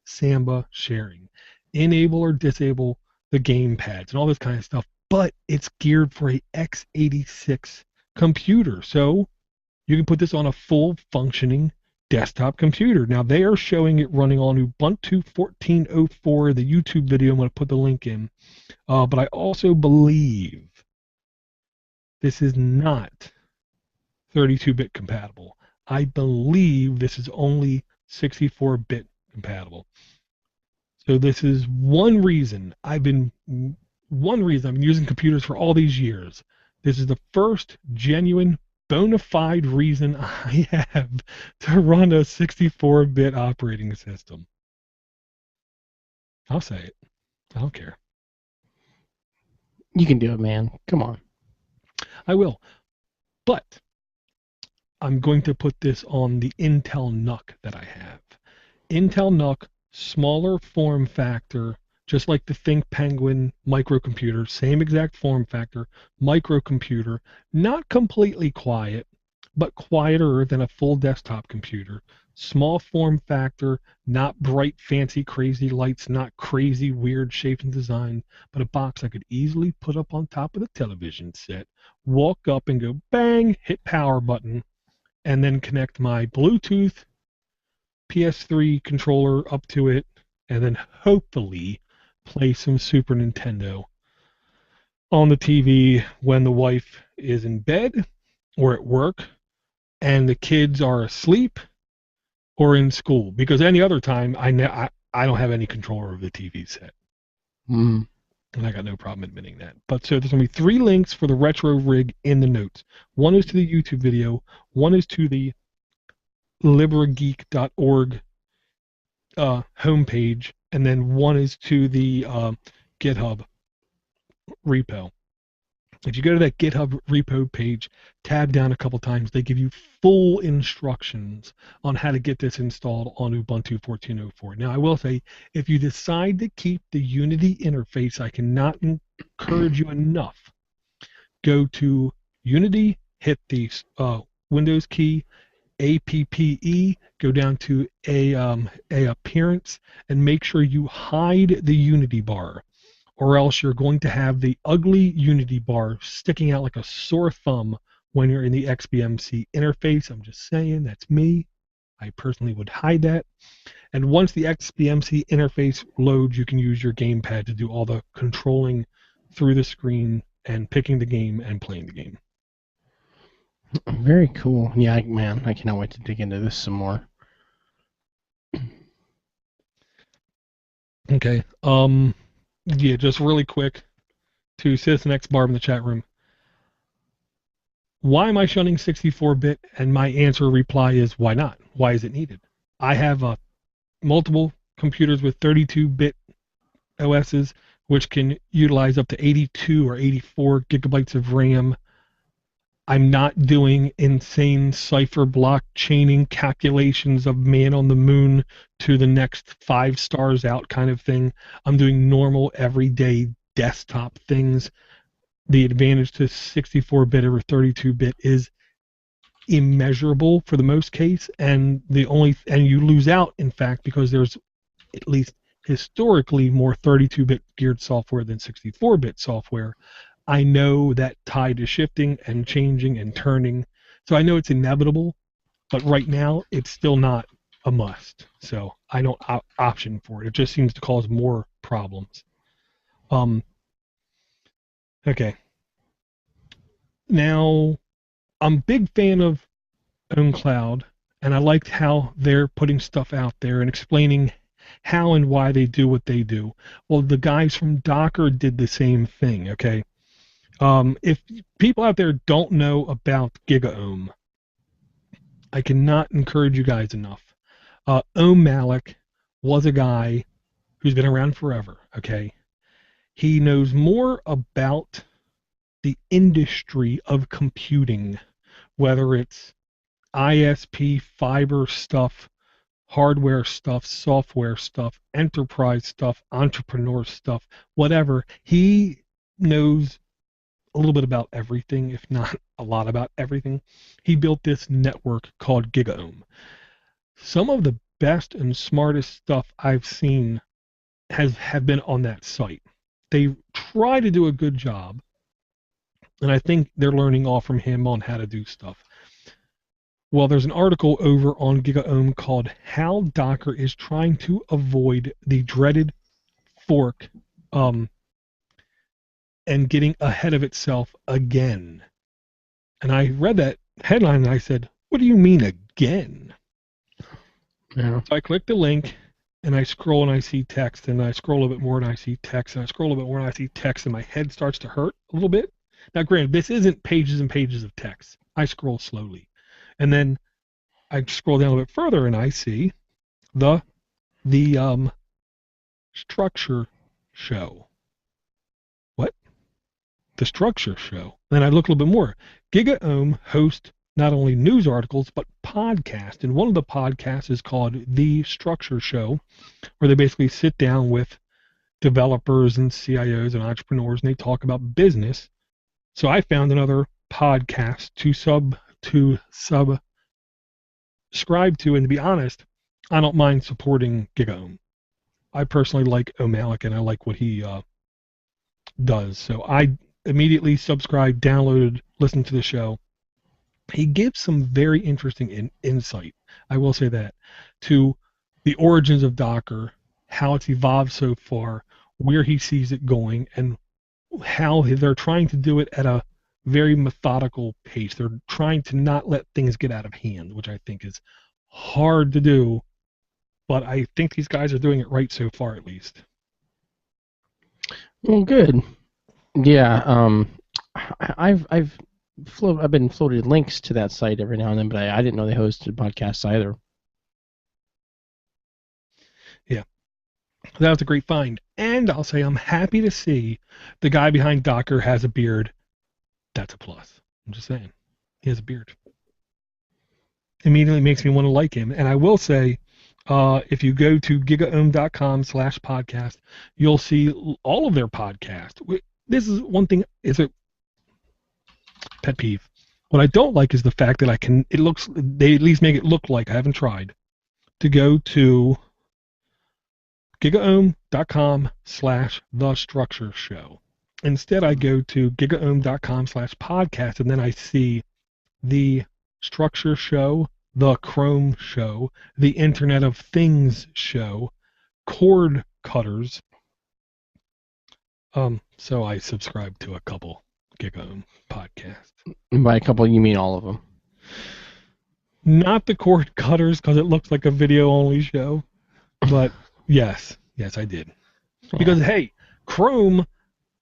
Samba sharing, enable or disable the game pads and all this kind of stuff, but it's geared for a x86 computer. So you can put this on a full functioning desktop computer. Now they are showing it running on Ubuntu 14.04, the YouTube video, I'm going to put the link in. But I also believe this is not 32-bit compatible. I believe this is only 64-bit compatible. So this is one reason I've been using computers for all these years. This is the first genuine bona fide reason I have to run a 64-bit operating system. I'll say it. I don't care. You can do it, man. Come on. I will. But I'm going to put this on the Intel NUC that I have. Intel NUC, smaller form factor, just like the Think Penguin microcomputer, same exact form factor, microcomputer, not completely quiet, but quieter than a full desktop computer. Small form factor, not bright, fancy, crazy lights, not crazy, weird shape and design, but a box I could easily put up on top of the television set, walk up and go bang, hit power button, and then connect my Bluetooth PS3 controller up to it, and then hopefully play some Super Nintendo on the TV when the wife is in bed or at work and the kids are asleep or in school. Because any other time, I don't have any control over the TV set. Mm. And I got no problem admitting that. But so there's going to be 3 links for the Retro Rig in the notes. One is to the YouTube video. One is to the LibraGeek.org homepage. And then one is to the GitHub repo. If you go to that GitHub repo page, tab down a couple times, they give you full instructions on how to get this installed on Ubuntu 14.04. Now, I will say, if you decide to keep the Unity interface, I cannot encourage you enough. Go to Unity, hit the Windows key, APPE, go down to a appearance, and make sure you hide the Unity bar, or else you're going to have the ugly Unity bar sticking out like a sore thumb when you're in the XBMC interface. I'm just saying, that's me. I personally would hide that. And once the XBMC interface loads, you can use your gamepad to do all the controlling through the screen and picking the game and playing the game. Very cool. Yeah, man, I cannot wait to dig into this some more. Okay. Yeah, just really quick to Citizen X Barb in the chat room. Why am I shunning 64-bit? And my reply is, why not? Why is it needed? I have multiple computers with 32-bit OSs, which can utilize up to 82 or 84 gigabytes of RAM I'm not doing insane cipher block chaining calculations of man on the moon to the next 5 stars out kind of thing. I'm doing normal everyday desktop things. The advantage to 64-bit over 32-bit is immeasurable for the most case, and you lose out, in fact, because there's at least historically more 32-bit geared software than 64-bit software. I know that tide is shifting and changing and turning, so I know it's inevitable, but right now it's still not a must. So I don't option for it. It just seems to cause more problems. Okay. Now, I'm a big fan of OwnCloud, and I liked how they're putting stuff out there and explaining how and why they do what they do. Well, the guys from Docker did the same thing, okay? If people out there don't know about GigaOM, I cannot encourage you guys enough. Ohm Malik was a guy who's been around forever, okay? He knows more about the industry of computing, whether it's ISP, fiber stuff, hardware stuff, software stuff, enterprise stuff, entrepreneur stuff, whatever. He knows a little bit about everything, if not a lot about everything. He built this network called GigaOM. Some of the best and smartest stuff I've seen have been on that site. They try to do a good job, and I think they're learning all from him on how to do stuff. Well, there's an article over on GigaOM called How Docker is Trying to Avoid the Dreaded Fork and Getting Ahead of Itself Again. And I read that headline and I said, what do you mean again? Yeah. So I click the link and I scroll and I see text, and I scroll a little bit more and I see text, and I scroll a little bit more and I see text, and my head starts to hurt a little bit. Now, granted, this isn't pages and pages of text. I scroll slowly. And then I scroll down a little bit further and I see the structure show. What? The structure show. Then I look a little bit more. GigaOM hosts not only news articles but podcasts, and one of the podcasts is called The Structure Show, where they basically sit down with developers and CIOs and entrepreneurs and they talk about business. So I found another podcast to subscribe to, and to be honest, I don't mind supporting GigaOM. I personally like O'Malley and I like what he does. So I immediately subscribed, downloaded, listened to the show. He gives some very interesting insight, I will say that, to the origins of Docker, how it's evolved so far, where he sees it going, and how they're trying to do it at a very methodical pace. They're trying to not let things get out of hand, which I think is hard to do, but I think these guys are doing it right so far, at least. Well, good. Yeah, I've been floated links to that site every now and then, but I didn't know they hosted podcasts either. Yeah, that was a great find, and I'll say I'm happy to see the guy behind Docker has a beard. That's a plus. I'm just saying, he has a beard. Immediately makes me want to like him, and I will say, if you go to gigaom.com/podcast, you'll see all of their podcasts. This is one thing, is a pet peeve. What I don't like is the fact that they at least make it look like, I haven't tried, to go to gigaom.com/thestructureshow. Instead, I go to gigaom.com/podcast, and then I see the Structure Show, the Chrome Show, the Internet of Things Show, Cord Cutters. So I subscribe to a couple GigaOM podcasts. And by a couple, you mean all of them? Not the Cord Cutters, because it looks like a video-only show. But yes, I did. Yeah. Because, hey, Chrome,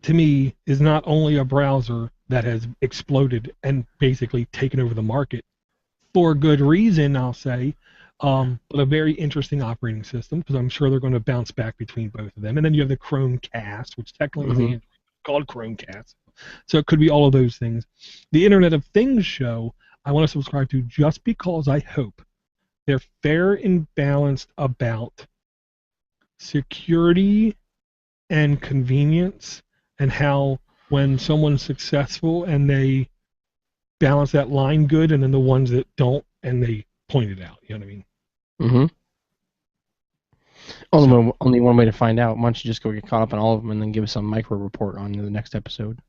to me, is not only a browser that has exploded and basically taken over the market for good reason, I'll say, but a very interesting operating system, because I'm sure they're going to bounce back between both of them. And then you have the Chromecast, which technically is Android, called Chromecast. So it could be all of those things. The Internet of Things show, I want to subscribe to just because I hope they're fair and balanced about security and convenience, and how when someone's successful and they balance that line good, and then the ones that don't and they point it out. You know what I mean? Mm-hmm. Only one way to find out. Why don't you just go get caught up on all of them and then give us a micro report on the next episode?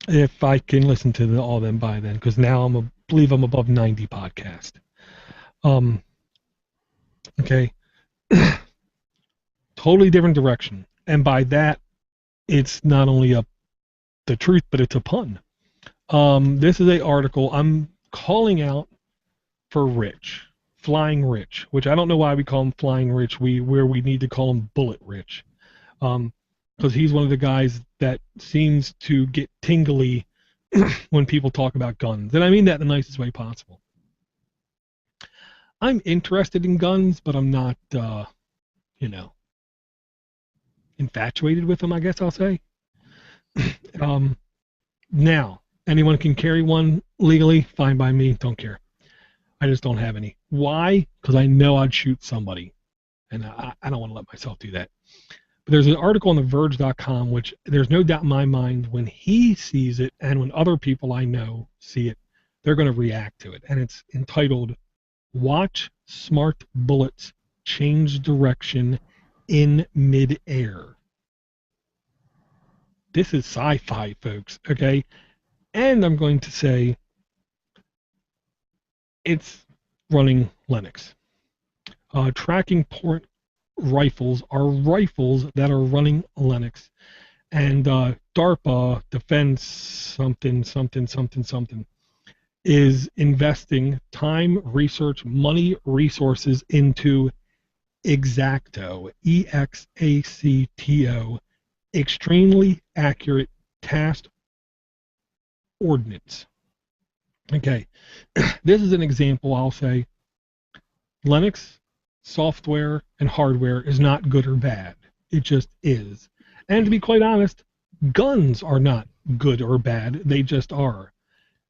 If I can listen to all of them by then, because now believe I'm above 90 podcast. Okay. Totally different direction. And by that, it's not only the truth, but it's a pun. This is an article I'm calling out for Rich, Flying Rich, which I don't know why we call him Flying Rich, where we need to call him Bullet Rich. Because he's one of the guys that seems to get tingly when people talk about guns. And I mean that in the nicest way possible. I'm interested in guns, but I'm not, infatuated with them, I guess I'll say. Now, anyone can carry one legally, fine by me, don't care. I just don't have any. Why? Because I know I'd shoot somebody, and I don't want to let myself do that. But there's an article on TheVerge.com, which there's no doubt in my mind when he sees it and when other people I know see it, they're going to react to it. And it's entitled, Watch Smart Bullets Change Direction in Mid-Air. This is sci-fi, folks, okay? And I'm going to say it's running Linux. Tracking port rifles are rifles that are running Linux. And DARPA, Defense something, is investing time, research, money, resources into Exacto, EXACTO, extremely accurate task ordnance. Okay, this is an example. I'll say Linux software and hardware is not good or bad. It just is. And to be quite honest, guns are not good or bad. They just are.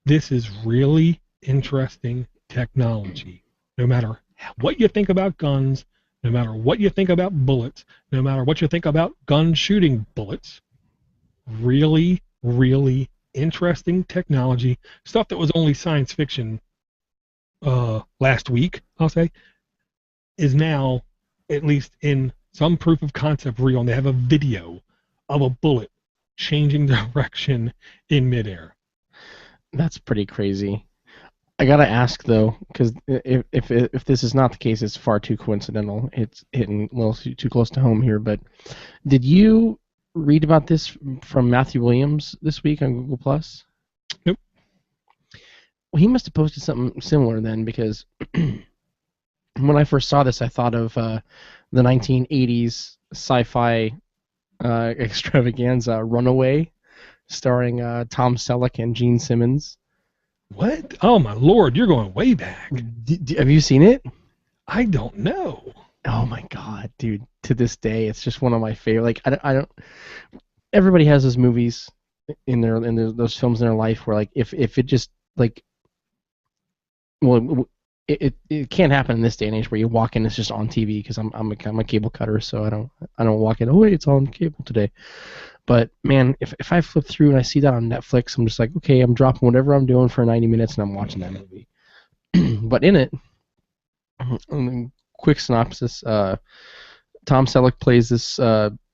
This is really interesting technology. No matter what you think about guns, no matter what you think about bullets, no matter what you think about guns shooting bullets, really, really interesting technology, stuff that was only science fiction last week, I'll say, is now at least in some proof of concept real, and they have a video of a bullet changing direction in midair. That's pretty crazy. I gotta ask though, because if this is not the case, it's far too coincidental. It's hitting a little too close to home here. But did you read about this from Matthew Williams this week on Google Plus? Nope. Well, he must have posted something similar then, because when I first saw this, I thought of the 1980s sci-fi extravaganza Runaway, starring Tom Selleck and Gene Simmons. What? Oh my Lord, you're going way back. Have you seen it? I don't know. Oh my God, dude! To this day, it's just one of my favorite. Like I don't. Everybody has those movies in those films in their life where, like, if it just like, well, it can't happen in this day and age where you walk in, it's just on TV, because I'm a cable cutter, so I don't walk in. Oh wait, it's on cable today. But man, if I flip through and I see that on Netflix, I'm just like, okay, I'm dropping whatever I'm doing for 90 minutes and I'm watching that movie. But in it, quick synopsis: Tom Selleck plays this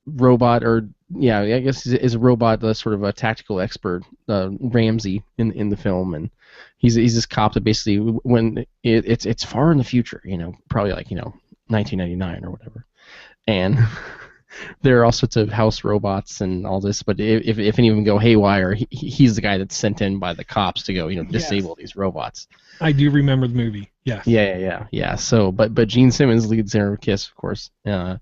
robot, or yeah, I guess is a robot, sort of a tactical expert, Ramsey in the film, and he's this cop that basically, when it's far in the future, probably like 1999 or whatever, and there are all sorts of house robots and all this, but if any of them go haywire, he's the guy that's sent in by the cops to go, disable these robots. I do remember the movie. Yes. Yeah. So, but Gene Simmons leads there with Kiss, of course, and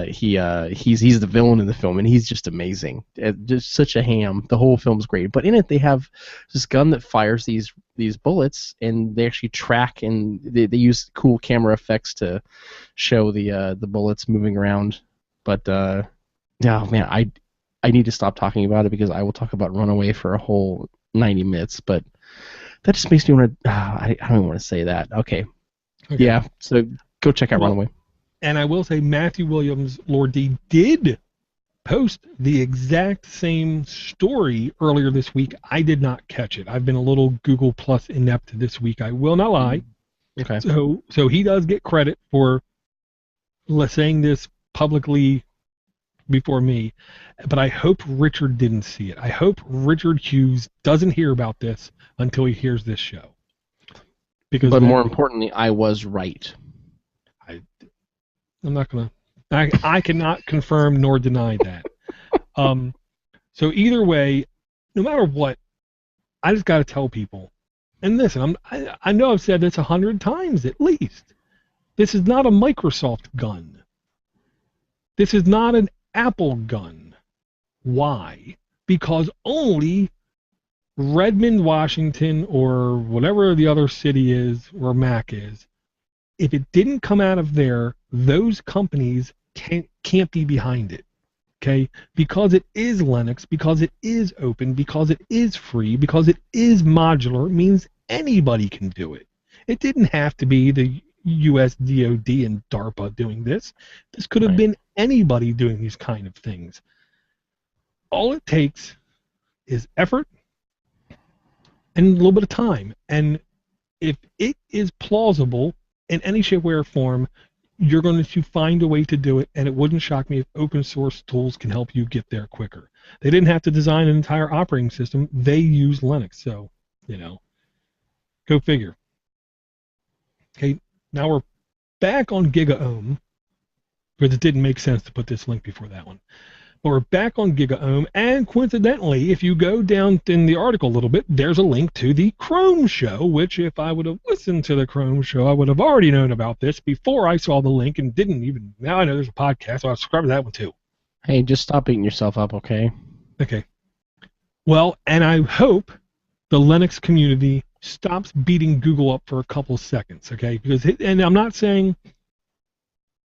he's the villain in the film, and he's just amazing. Just such a ham. The whole film's great. But in it, they have this gun that fires these bullets, and they actually track, and they use cool camera effects to show the bullets moving around. But oh man, I need to stop talking about it because I will talk about Runaway for a whole 90 minutes, but that just makes me want to. I don't want to say that. Okay. Yeah. So go check out Runaway. And I will say Matthew Williams, Lord D, did post the exact same story earlier this week. I did not catch it. I've been a little Google Plus inept this week. I will not lie. Okay. So he does get credit for saying this publicly before me, but I hope Richard didn't see it. I hope Richard Hughes doesn't hear about this until he hears this show. But more importantly, I was right. I'm not gonna. I cannot confirm nor deny that. So either way, no matter what, I just got to tell people. And listen, I know I've said this 100 times at least. This is not a Microsoft gun. This is not an Apple gun. Why? Because only Redmond, Washington, or whatever the other city is where Mac is, if it didn't come out of there, those companies can't be behind it. Okay? Because it is Linux, because it is open, because it is free, because it is modular, it means anybody can do it. It didn't have to be the US DoD and DARPA doing this. This could have been anybody doing these kind of things. All it takes is effort and a little bit of time. And if it is plausible in any shape, way, or form, you're going to find a way to do it, and it wouldn't shock me if open source tools can help you get there quicker. They didn't have to design an entire operating system. They use Linux, so, go figure. Okay, now we're back on GigaOM, because it didn't make sense to put this link before that one. But we're back on GigaOM, and coincidentally, if you go down in the article a little bit, there's a link to the Chrome show, which if I would have listened to the Chrome show, I would have already known about this before I saw the link and didn't even. Now I know there's a podcast, so I'll subscribe to that one too. Hey, just stop beating yourself up, okay? Okay. Well, and I hope the Linux community stops beating Google up for a couple of seconds, okay? And I'm not saying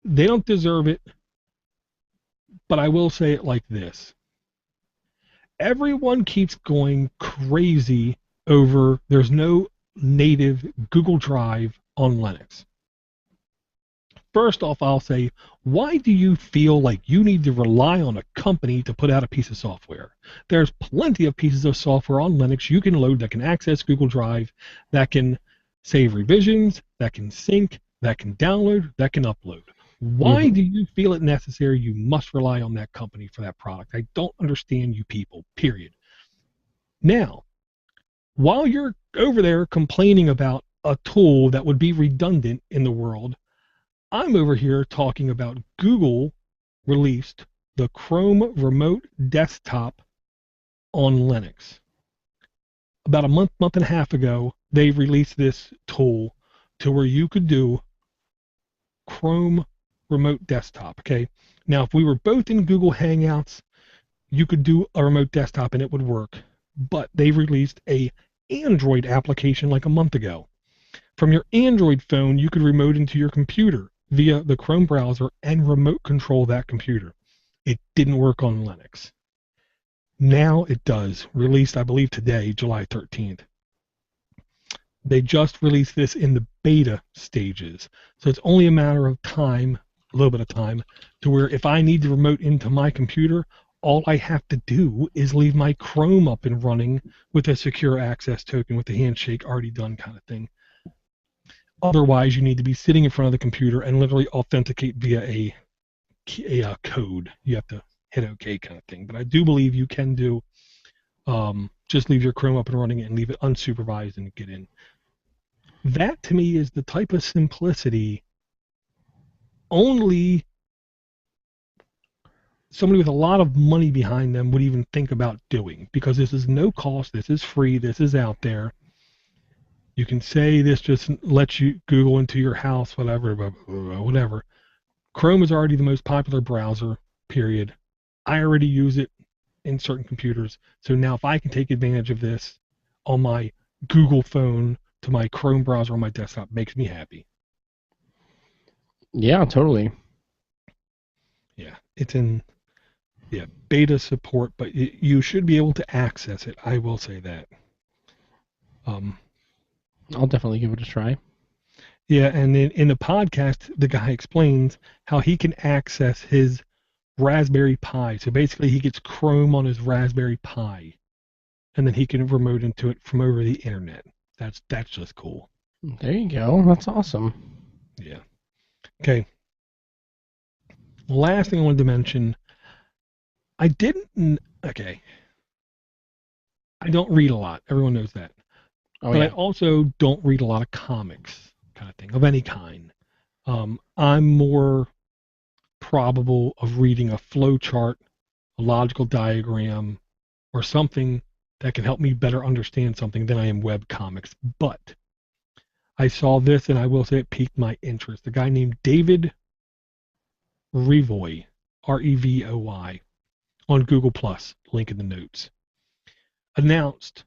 they don't deserve it, but I will say it like this. Everyone keeps going crazy over there's no native Google Drive on Linux. First off, I'll say, why do you feel like you need to rely on a company to put out a piece of software? There's plenty of pieces of software on Linux you can load that can access Google Drive, that can save revisions, that can sync, that can download, that can upload. Why do you feel it necessary you must rely on that company for that product? I don't understand you people, period. Now, while you're over there complaining about a tool that would be redundant in the world, I'm over here talking about Google released the Chrome Remote Desktop on Linux. About a month and a half ago, they released this tool to where you could do Chrome Remote Desktop. Okay. Now, if we were both in Google Hangouts, you could do a remote desktop and it would work. But they released a Android application like a month ago. From your Android phone, you could remote into your computer via the Chrome browser and remote control that computer. It didn't work on Linux. Now it does. Released, I believe, today, July 13th. They just released this in the beta stages. So it's only a matter of time, a little bit of time, to where if I need to remote into my computer, all I have to do is leave my Chrome up and running with a secure access token with the handshake already done kind of thing. Otherwise, you need to be sitting in front of the computer and literally authenticate via a code. You have to hit OK kind of thing. But I do believe you can do just leave your Chrome up and running and leave it unsupervised and get in. That, to me, is the type of simplicity only somebody with a lot of money behind them would even think about doing, because this is no cost, this is free, this is out there. You can say this just lets you Google into your house, whatever. Chrome is already the most popular browser, period. I already use it in certain computers. So now if I can take advantage of this on my Google phone to my Chrome browser on my desktop, makes me happy. Yeah, totally. Yeah, it's in Yeah, beta support, but you should be able to access it. I will say that. Um, I'll definitely give it a try. yeah, and in the podcast, the guy explains how he can access his Raspberry Pi. So basically, he gets Chrome on his Raspberry Pi, and then he can remote into it from over the internet. That's just cool. There you go. That's awesome. Yeah. Okay. Last thing I wanted to mention, I didn't. Okay. I don't read a lot. Everyone knows that. Oh But I yeah. also don't read a lot of comics, kind of thing, of any kind. I'm more probable of reading a flow chart, a logical diagram, or something that can help me better understand something than I am web comics. But I saw this, and I will say it piqued my interest. A guy named David Revoy, Revoi, on Google Plus, link in the notes, announced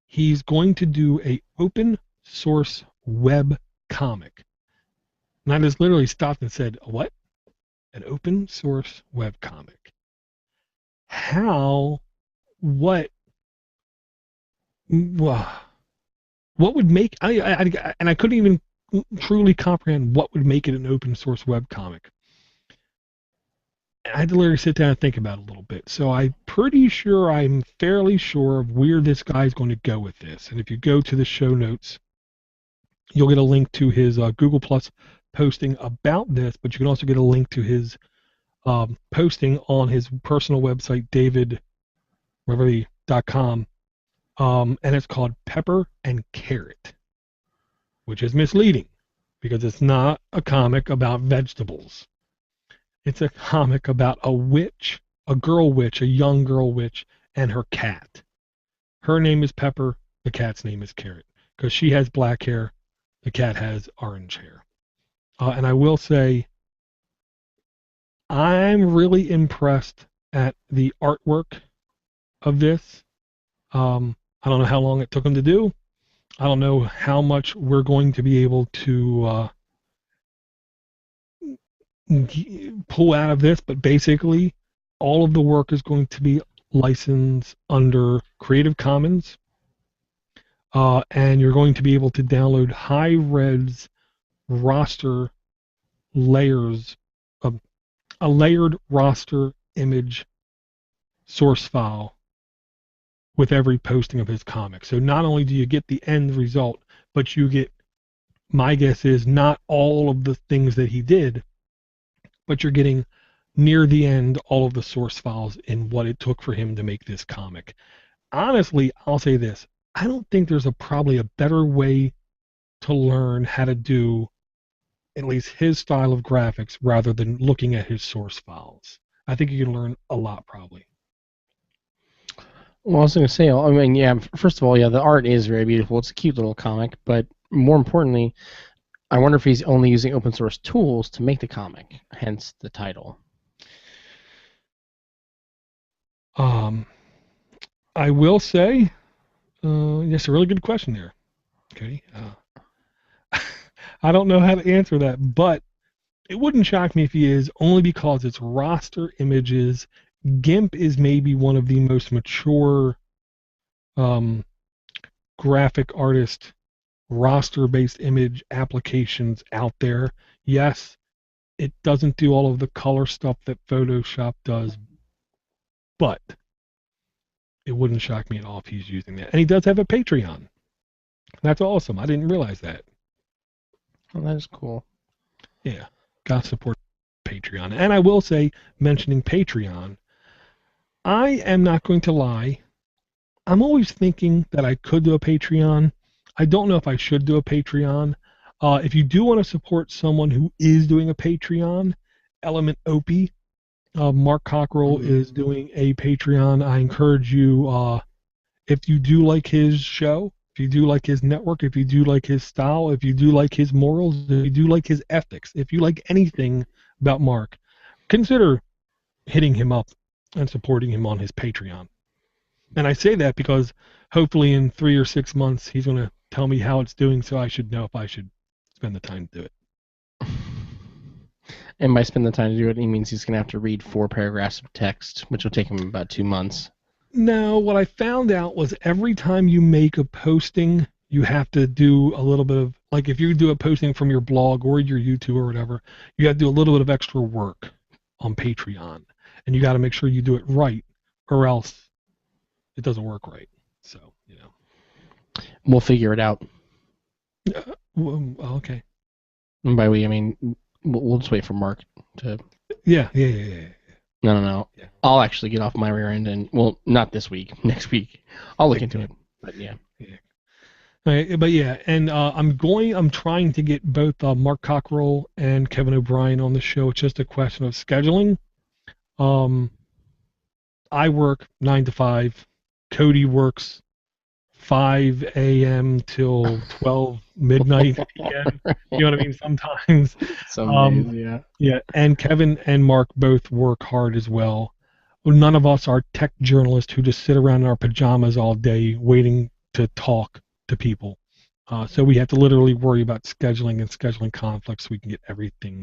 he's going to do a open source web comic. And I just literally stopped and said, "What? An open source web comic? How? What? What would make?" And I couldn't even truly comprehend what would make it an open source web comic. I had to literally sit down and think about it a little bit. So I'm fairly sure of where this guy's going to go with this. And if you go to the show notes, you'll get a link to his Google Plus posting about this, but you can also get a link to his posting on his personal website, davidreveille.com, and it's called Pepper and Carrot, which is misleading because it's not a comic about vegetables. It's a comic about a witch, a girl witch, a young girl witch, and her cat. Her name is Pepper. The cat's name is Carrot because she has black hair. The cat has orange hair. And I will say, I'm really impressed at the artwork of this. I don't know how long it took them to do. I don't know how much we're going to be able to pull out of this, but basically, all of the work is going to be licensed under Creative Commons, and you're going to be able to download high-res roster layers, of a layered roster image source file with every posting of his comic. So not only do you get the end result, but you get, my guess is, not all of the things that he did, but you're getting near the end all of the source files in what it took for him to make this comic. Honestly, I'll say this. I don't think there's probably a better way to learn how to do at least his style of graphics rather than looking at his source files. I think you can learn a lot probably. Well, I was going to say, I mean, yeah, first of all, yeah, the art is very beautiful. It's a cute little comic, but more importantly, I wonder if he's only using open source tools to make the comic, hence the title. I will say, yes, a really good question there. Okay. I don't know how to answer that, but it wouldn't shock me if he is, only because it's roster images. GIMP is maybe one of the most mature graphic artist roster-based image applications out there. Yes, it doesn't do all of the color stuff that Photoshop does, but it wouldn't shock me at all if he's using that. And he does have a Patreon. That's awesome. I didn't realize that. Well, that is cool. Yeah, gotta support Patreon. And I will say, mentioning Patreon, I am not going to lie. I'm always thinking that I could do a Patreon. I don't know if I should do a Patreon. If you do want to support someone who is doing a Patreon, Element Opie, Mark Cockrell is doing a Patreon. I encourage you, if you do like his show, if you do like his network, if you do like his style, if you do like his morals, if you do like his ethics, if you like anything about Mark, consider hitting him up and supporting him on his Patreon. And I say that because hopefully in 3 or 6 months he's going to tell me how it's doing, so I should know if I should spend the time to do it. And by spend the time to do it, he means he's going to have to read 4 paragraphs of text, which will take him about 2 months. No, what I found out was every time you make a posting, you have to do a little bit of, like if you do a posting from your blog or your YouTube or whatever, you have to do a little bit of extra work on Patreon. And you got to make sure you do it right, or else it doesn't work right. So, We'll figure it out. Okay. And by we, I mean, we'll just wait for Mark to... Yeah. No. Yeah. I'll actually get off my rear end, and, well, not this week, next week. I'll look into it, but yeah. Right, but yeah, and I'm trying to get both Mark Cockrell and Kevin O'Brien on the show. It's just a question of scheduling. I work 9 to 5. Cody works 5 a.m. till 12 midnight p.m. You know what I mean? Sometimes. Some days, yeah. Yeah, and Kevin and Mark both work hard as well. None of us are tech journalists who just sit around in our pajamas all day waiting to talk to people. So we have to literally worry about scheduling conflicts so we can get everything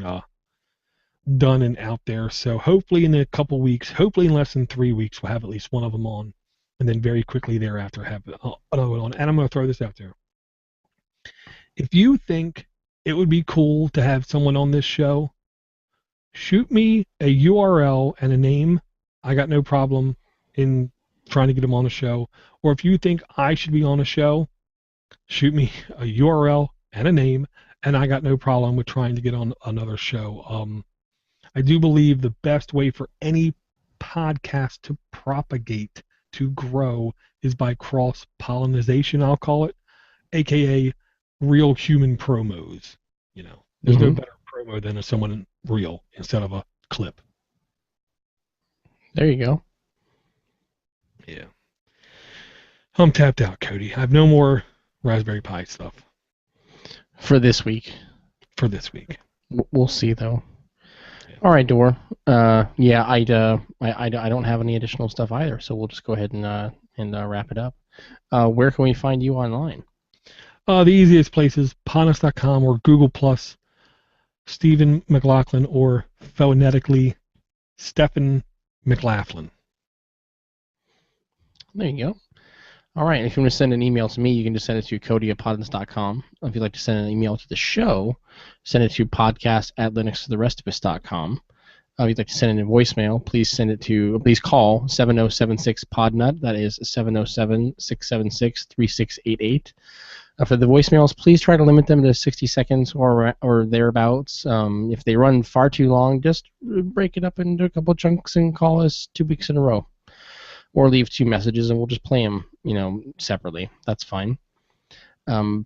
done and out there. So hopefully in a couple weeks, hopefully in less than 3 weeks, we'll have at least one of them on. And then very quickly thereafter have another one on. And I'm going to throw this out there. If you think it would be cool to have someone on this show, shoot me a URL and a name. I got no problem in trying to get them on a show. Or if you think I should be on a show, shoot me a URL and a name, and I got no problem with trying to get on another show. I do believe the best way for any podcast to propagate, to grow, is by cross-pollination, I'll call it, aka real human promos. There's no better promo than someone real instead of a clip. There you go. Yeah. I'm tapped out, Cody. I have no more Raspberry Pi stuff. For this week. We'll see, though. Yeah. All right, Door. Yeah, I don't have any additional stuff either, so we'll just go ahead and wrap it up. Where can we find you online? The easiest place is Ponus.com or Google+, Stephen McLaughlin, or phonetically Stephen McLaughlin. There you go. All right, and if you want to send an email to me, you can just send it to cody@podens.com. If you'd like to send an email to the show, send it to podcast@linuxtotherestofus.com. If you'd like to send in a voicemail, please call 7076-PODNUT. That is 707-676-3688. For the voicemails, please try to limit them to 60 seconds or thereabouts. If they run far too long, just break it up into a couple chunks and call us 2 weeks in a row. Or leave 2 messages and we'll just play them, separately. That's fine.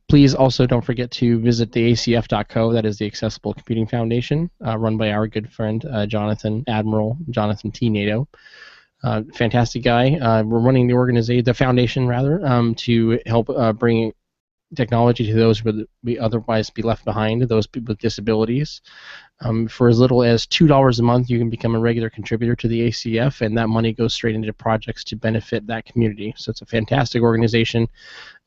Please also don't forget to visit the acf.co. That is the Accessible Computing Foundation, run by our good friend Admiral Jonathan T. Nato. Fantastic guy. We're running the foundation to help bring technology to those who would otherwise be left behind, those people with disabilities. For as little as $2 a month, you can become a regular contributor to the ACF, and that money goes straight into projects to benefit that community. So it's a fantastic organization,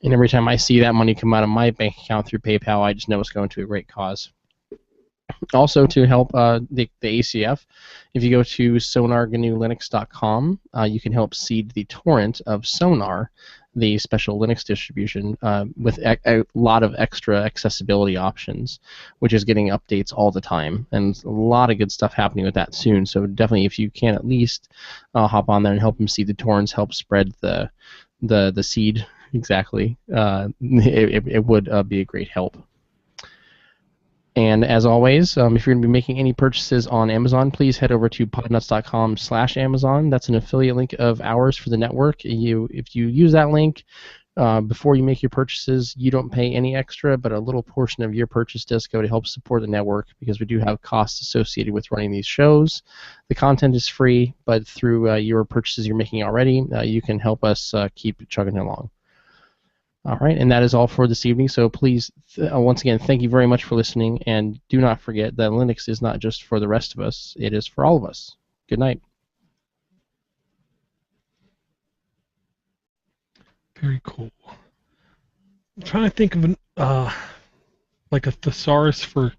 and every time I see that money come out of my bank account through PayPal, I just know it's going to a great cause. Also, to help the ACF, if you go to sonargnulinux.com, you can help seed the torrent of Sonar, the special Linux distribution, with a lot of extra accessibility options, which is getting updates all the time. And a lot of good stuff happening with that soon. So definitely, if you can at least hop on there and help them seed the torrents, help spread the seed, exactly, it would be a great help. And as always, if you're going to be making any purchases on Amazon, please head over to podnuts.com/Amazon. That's an affiliate link of ours for the network. If you use that link before you make your purchases, you don't pay any extra, but a little portion of your purchase does go to help support the network, because we do have costs associated with running these shows. The content is free, but through your purchases you're making already, you can help us keep chugging along. All right, and that is all for this evening. So please, once again, thank you very much for listening, and do not forget that Linux is not just for the rest of us, it is for all of us. Good night. Very cool. I'm trying to think of like a thesaurus for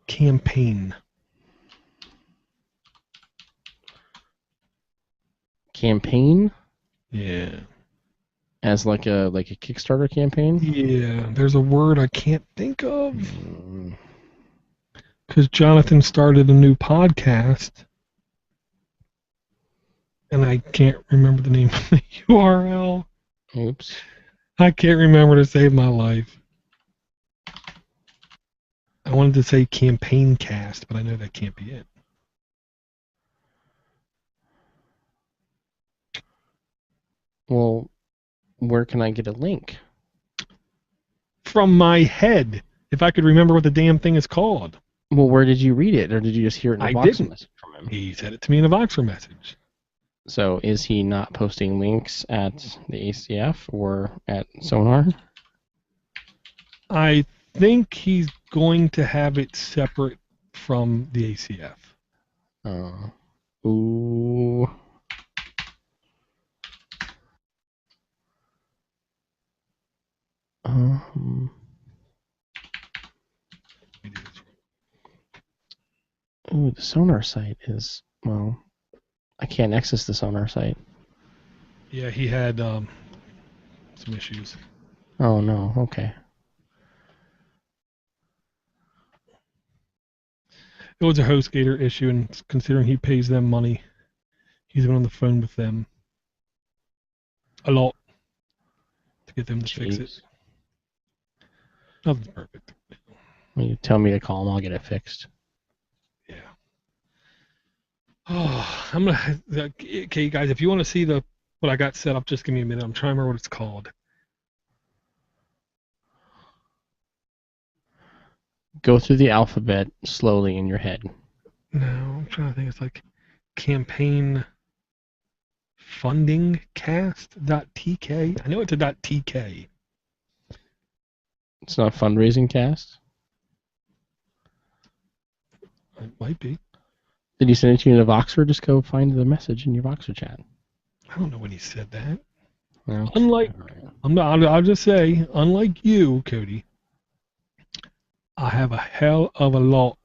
campaign. Campaign? Yeah. As like a Kickstarter campaign? Yeah, there's a word I can't think of. Mm. Because Jonathan started a new podcast, and I can't remember the name of the URL. Oops. I can't remember to save my life. I wanted to say campaign cast, but I know that can't be it. Well, where can I get a link? From my head, if I could remember what the damn thing is called. Well, where did you read it, or did you just hear it in a I Voxer didn't. message from him? He said it to me in a Voxer message. So is he not posting links at the ACF or at Sonar? I think he's going to have it separate from the ACF. Ooh. Ooh, the Sonar site is, well, I can't access the Sonar site. Yeah, he had some issues. Oh, no, okay. It was a HostGator issue, and considering he pays them money, he's been on the phone with them a lot to get them to fix it. Nothing's perfect. Well, you tell me to call him, I'll get it fixed. Yeah. Oh, I'm gonna. Okay, guys, if you want to see what I got set up, just give me a minute. I'm trying to remember what it's called. Go through the alphabet slowly in your head. No, I'm trying to think. It's like campaign funding cast.tk. I know it's a .tk. It's not fundraising cast? It might be. Did he send it to you in a Voxer? Just go find the message in your Voxer chat. I don't know when he said that. Okay. Unlike, I'll just say, unlike you, Cody, I have a hell of a lot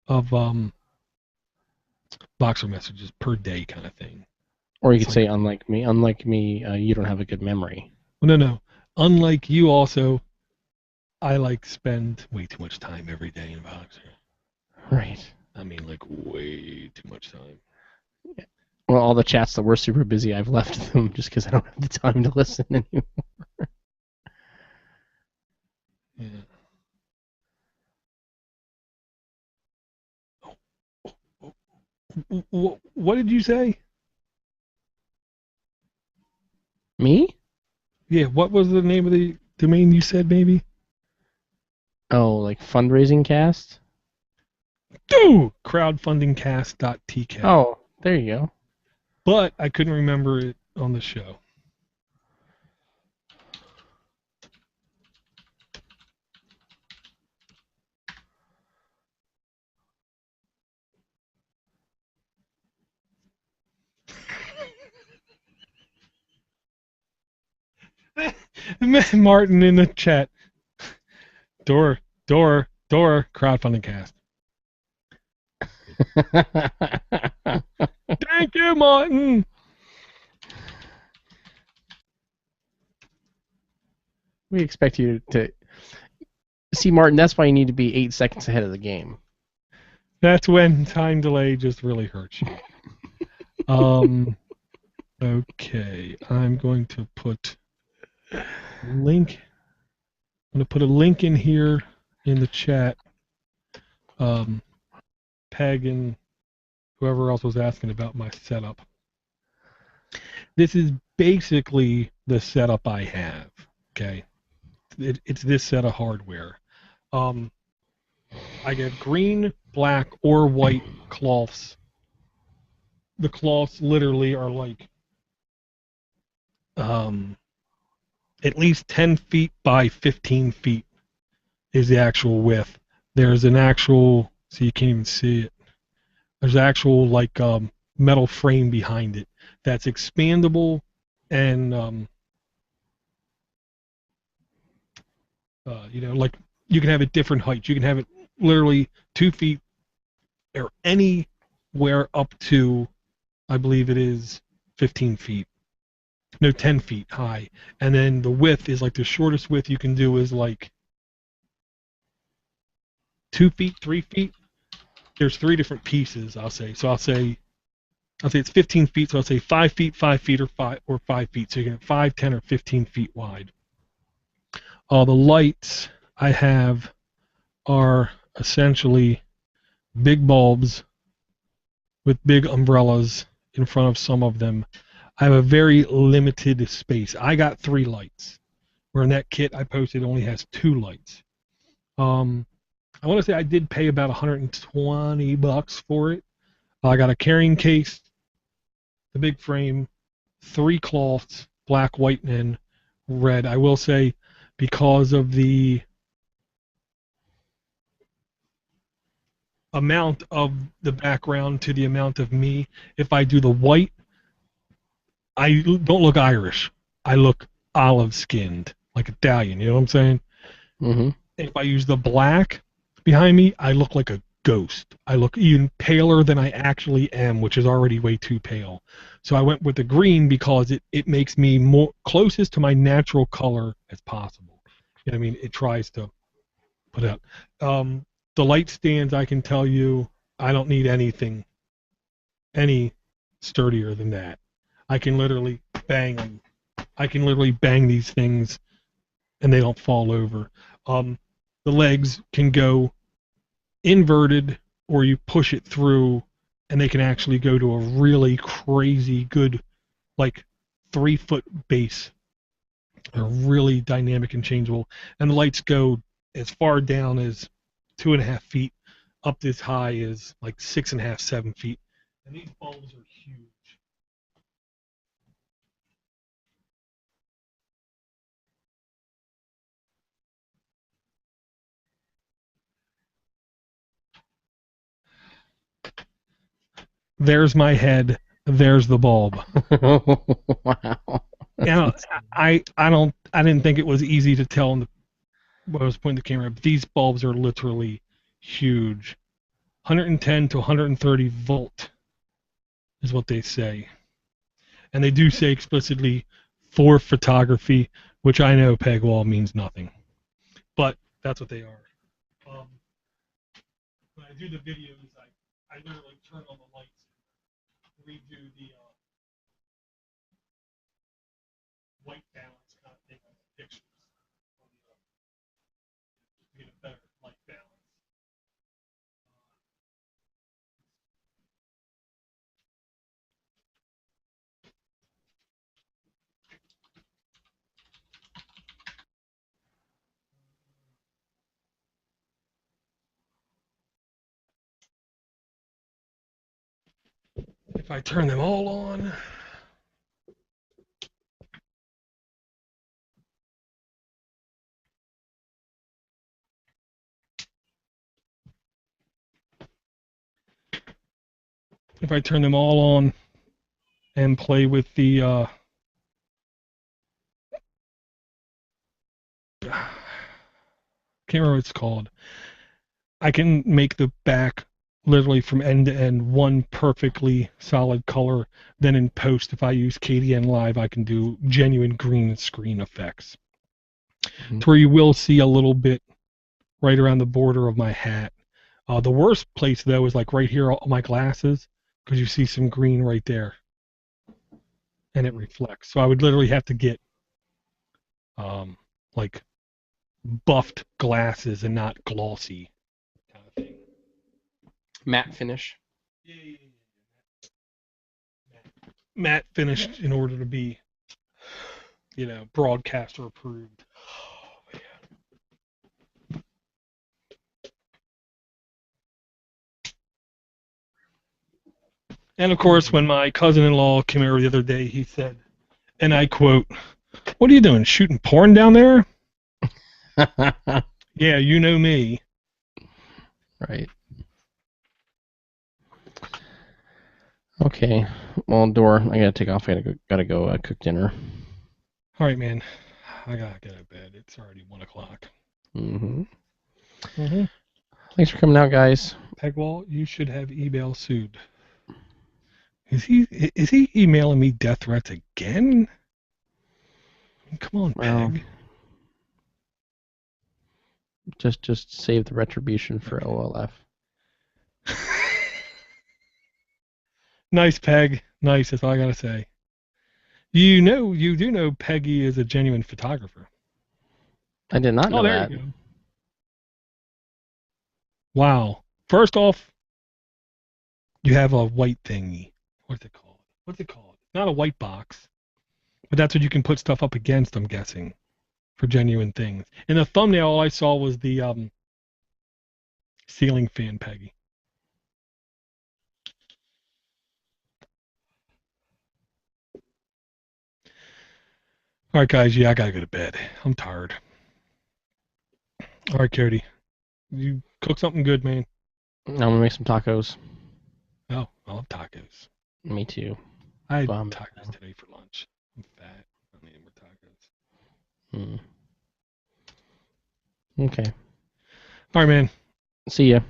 of Voxer messages per day, kind of thing. Or you could say, unlike me, you don't have a good memory. Well, no. Unlike you, also, I spend way too much time every day in Voxer. Right. I mean, way too much time. Well, all the chats that were super busy, I've left them just because I don't have the time to listen anymore. Yeah. What did you say? Me? Yeah, what was the name of the domain you said, maybe? Oh, like fundraising cast? Crowdfundingcast.tk. Oh, there you go. But I couldn't remember it on the show. Martin in the chat. Door, crowdfunding cast. Thank you, Martin. We expect you to see, Martin. That's why you need to be 8 seconds ahead of the game. That's when time delay just really hurts you. Okay, I'm going to put a link. I'm going to put a link in here in the chat. Peg and whoever else was asking about my setup. This is basically the setup I have. Okay, it's this set of hardware. I get green, black, or white cloths. The cloths literally are at least 10 feet by 15 feet is the actual width. There's an actual, so you can't even see it. There's actual metal frame behind it that's expandable and you can have it different heights. You can have it literally 2 feet or anywhere up to I believe it is 15 feet. No, 10 feet high. And then the width is like the shortest width you can do is like 2 feet, 3 feet. There's three different pieces, I'll say. So I'll say it's 15 feet. So I'll say 5 feet, 5 feet, or 5 feet. So you can have 5, 10, or 15 feet wide. The lights I have are essentially big bulbs with big umbrellas in front of some of them. I have a very limited space. I got 3 lights, where in that kit I posted only has 2 lights. I want to say I did pay about $120 for it. I got a carrying case, the big frame, 3 cloths, black, white, and red. I will say, because of the amount of the background to the amount of me, if I do the white, I don't look Irish. I look olive skinned, like Italian. You know what I'm saying? Mm-hmm. If I use the black behind me, I look like a ghost. I look even paler than I actually am, which is already way too pale. So I went with the green because it makes me more closest to my natural color as possible. You know what I mean? It tries to put out. The light stands, I can tell you, I don't need anything any sturdier than that. I can literally bang them. I can literally bang these things and they don't fall over. The legs can go inverted or you push it through and they can actually go to a really crazy good, like 3-foot base. They're really dynamic and changeable. And the lights go as far down as 2.5 feet up as high as like 6.5, 7 feet. And these bulbs are huge. There's my head. There's the bulb. Wow. And I didn't think it was easy to tell when I was pointing the camera. But these bulbs are literally huge. 110 to 130 volt is what they say, and they do say explicitly for photography, which I know peg-wall means nothing, but that's what they are. When I do the videos, I literally turn on the lights and redo the white balance kind of thing on the pictures to get a better light balance. If I turn them all on, and play with the can't remember what it's called. I can make the back literally from end to end one perfectly solid color. Then in post, if I use KDN Live, I can do genuine green screen effects. Mm-hmm. To where you will see a little bit right around the border of my hat. The worst place though is like right here on my glasses, because you see some green right there, and it reflects. So I would literally have to get like buffed glasses and not glossy kind of thing. Matte finish. Yeah. Matte finished in order to be, broadcaster approved. And of course, when my cousin-in-law came over the other day, he said, and I quote, "What are you doing, shooting porn down there?" Yeah, you know me. Right. Okay. Well, Door, I gotta take off. I gotta go cook dinner. All right, man. I gotta get out of bed. It's already 1:00. Mm-hmm. Mm-hmm. Thanks for coming out, guys. Pegwall, you should have eBay sued. Is he emailing me death threats again? Come on, Well, Peg. just save the retribution for OLF. Nice, Peg. Nice. That's all I gotta say. You do know Peggy is a genuine photographer. I did not know there that. you go. Wow. First off, you have a white thingy. What's it called? Not a white box, but that's what you can put stuff up against, I'm guessing, for genuine things. In the thumbnail, all I saw was the ceiling fan, Peggy. All right, guys. Yeah, I gotta go to bed. I'm tired. All right, Cody. You cook something good, man. I'm gonna make some tacos. Oh, I love tacos. Me too. I had Bomb. tacos today for lunch. I'm fat. I need more tacos. Okay. All right, man. See ya.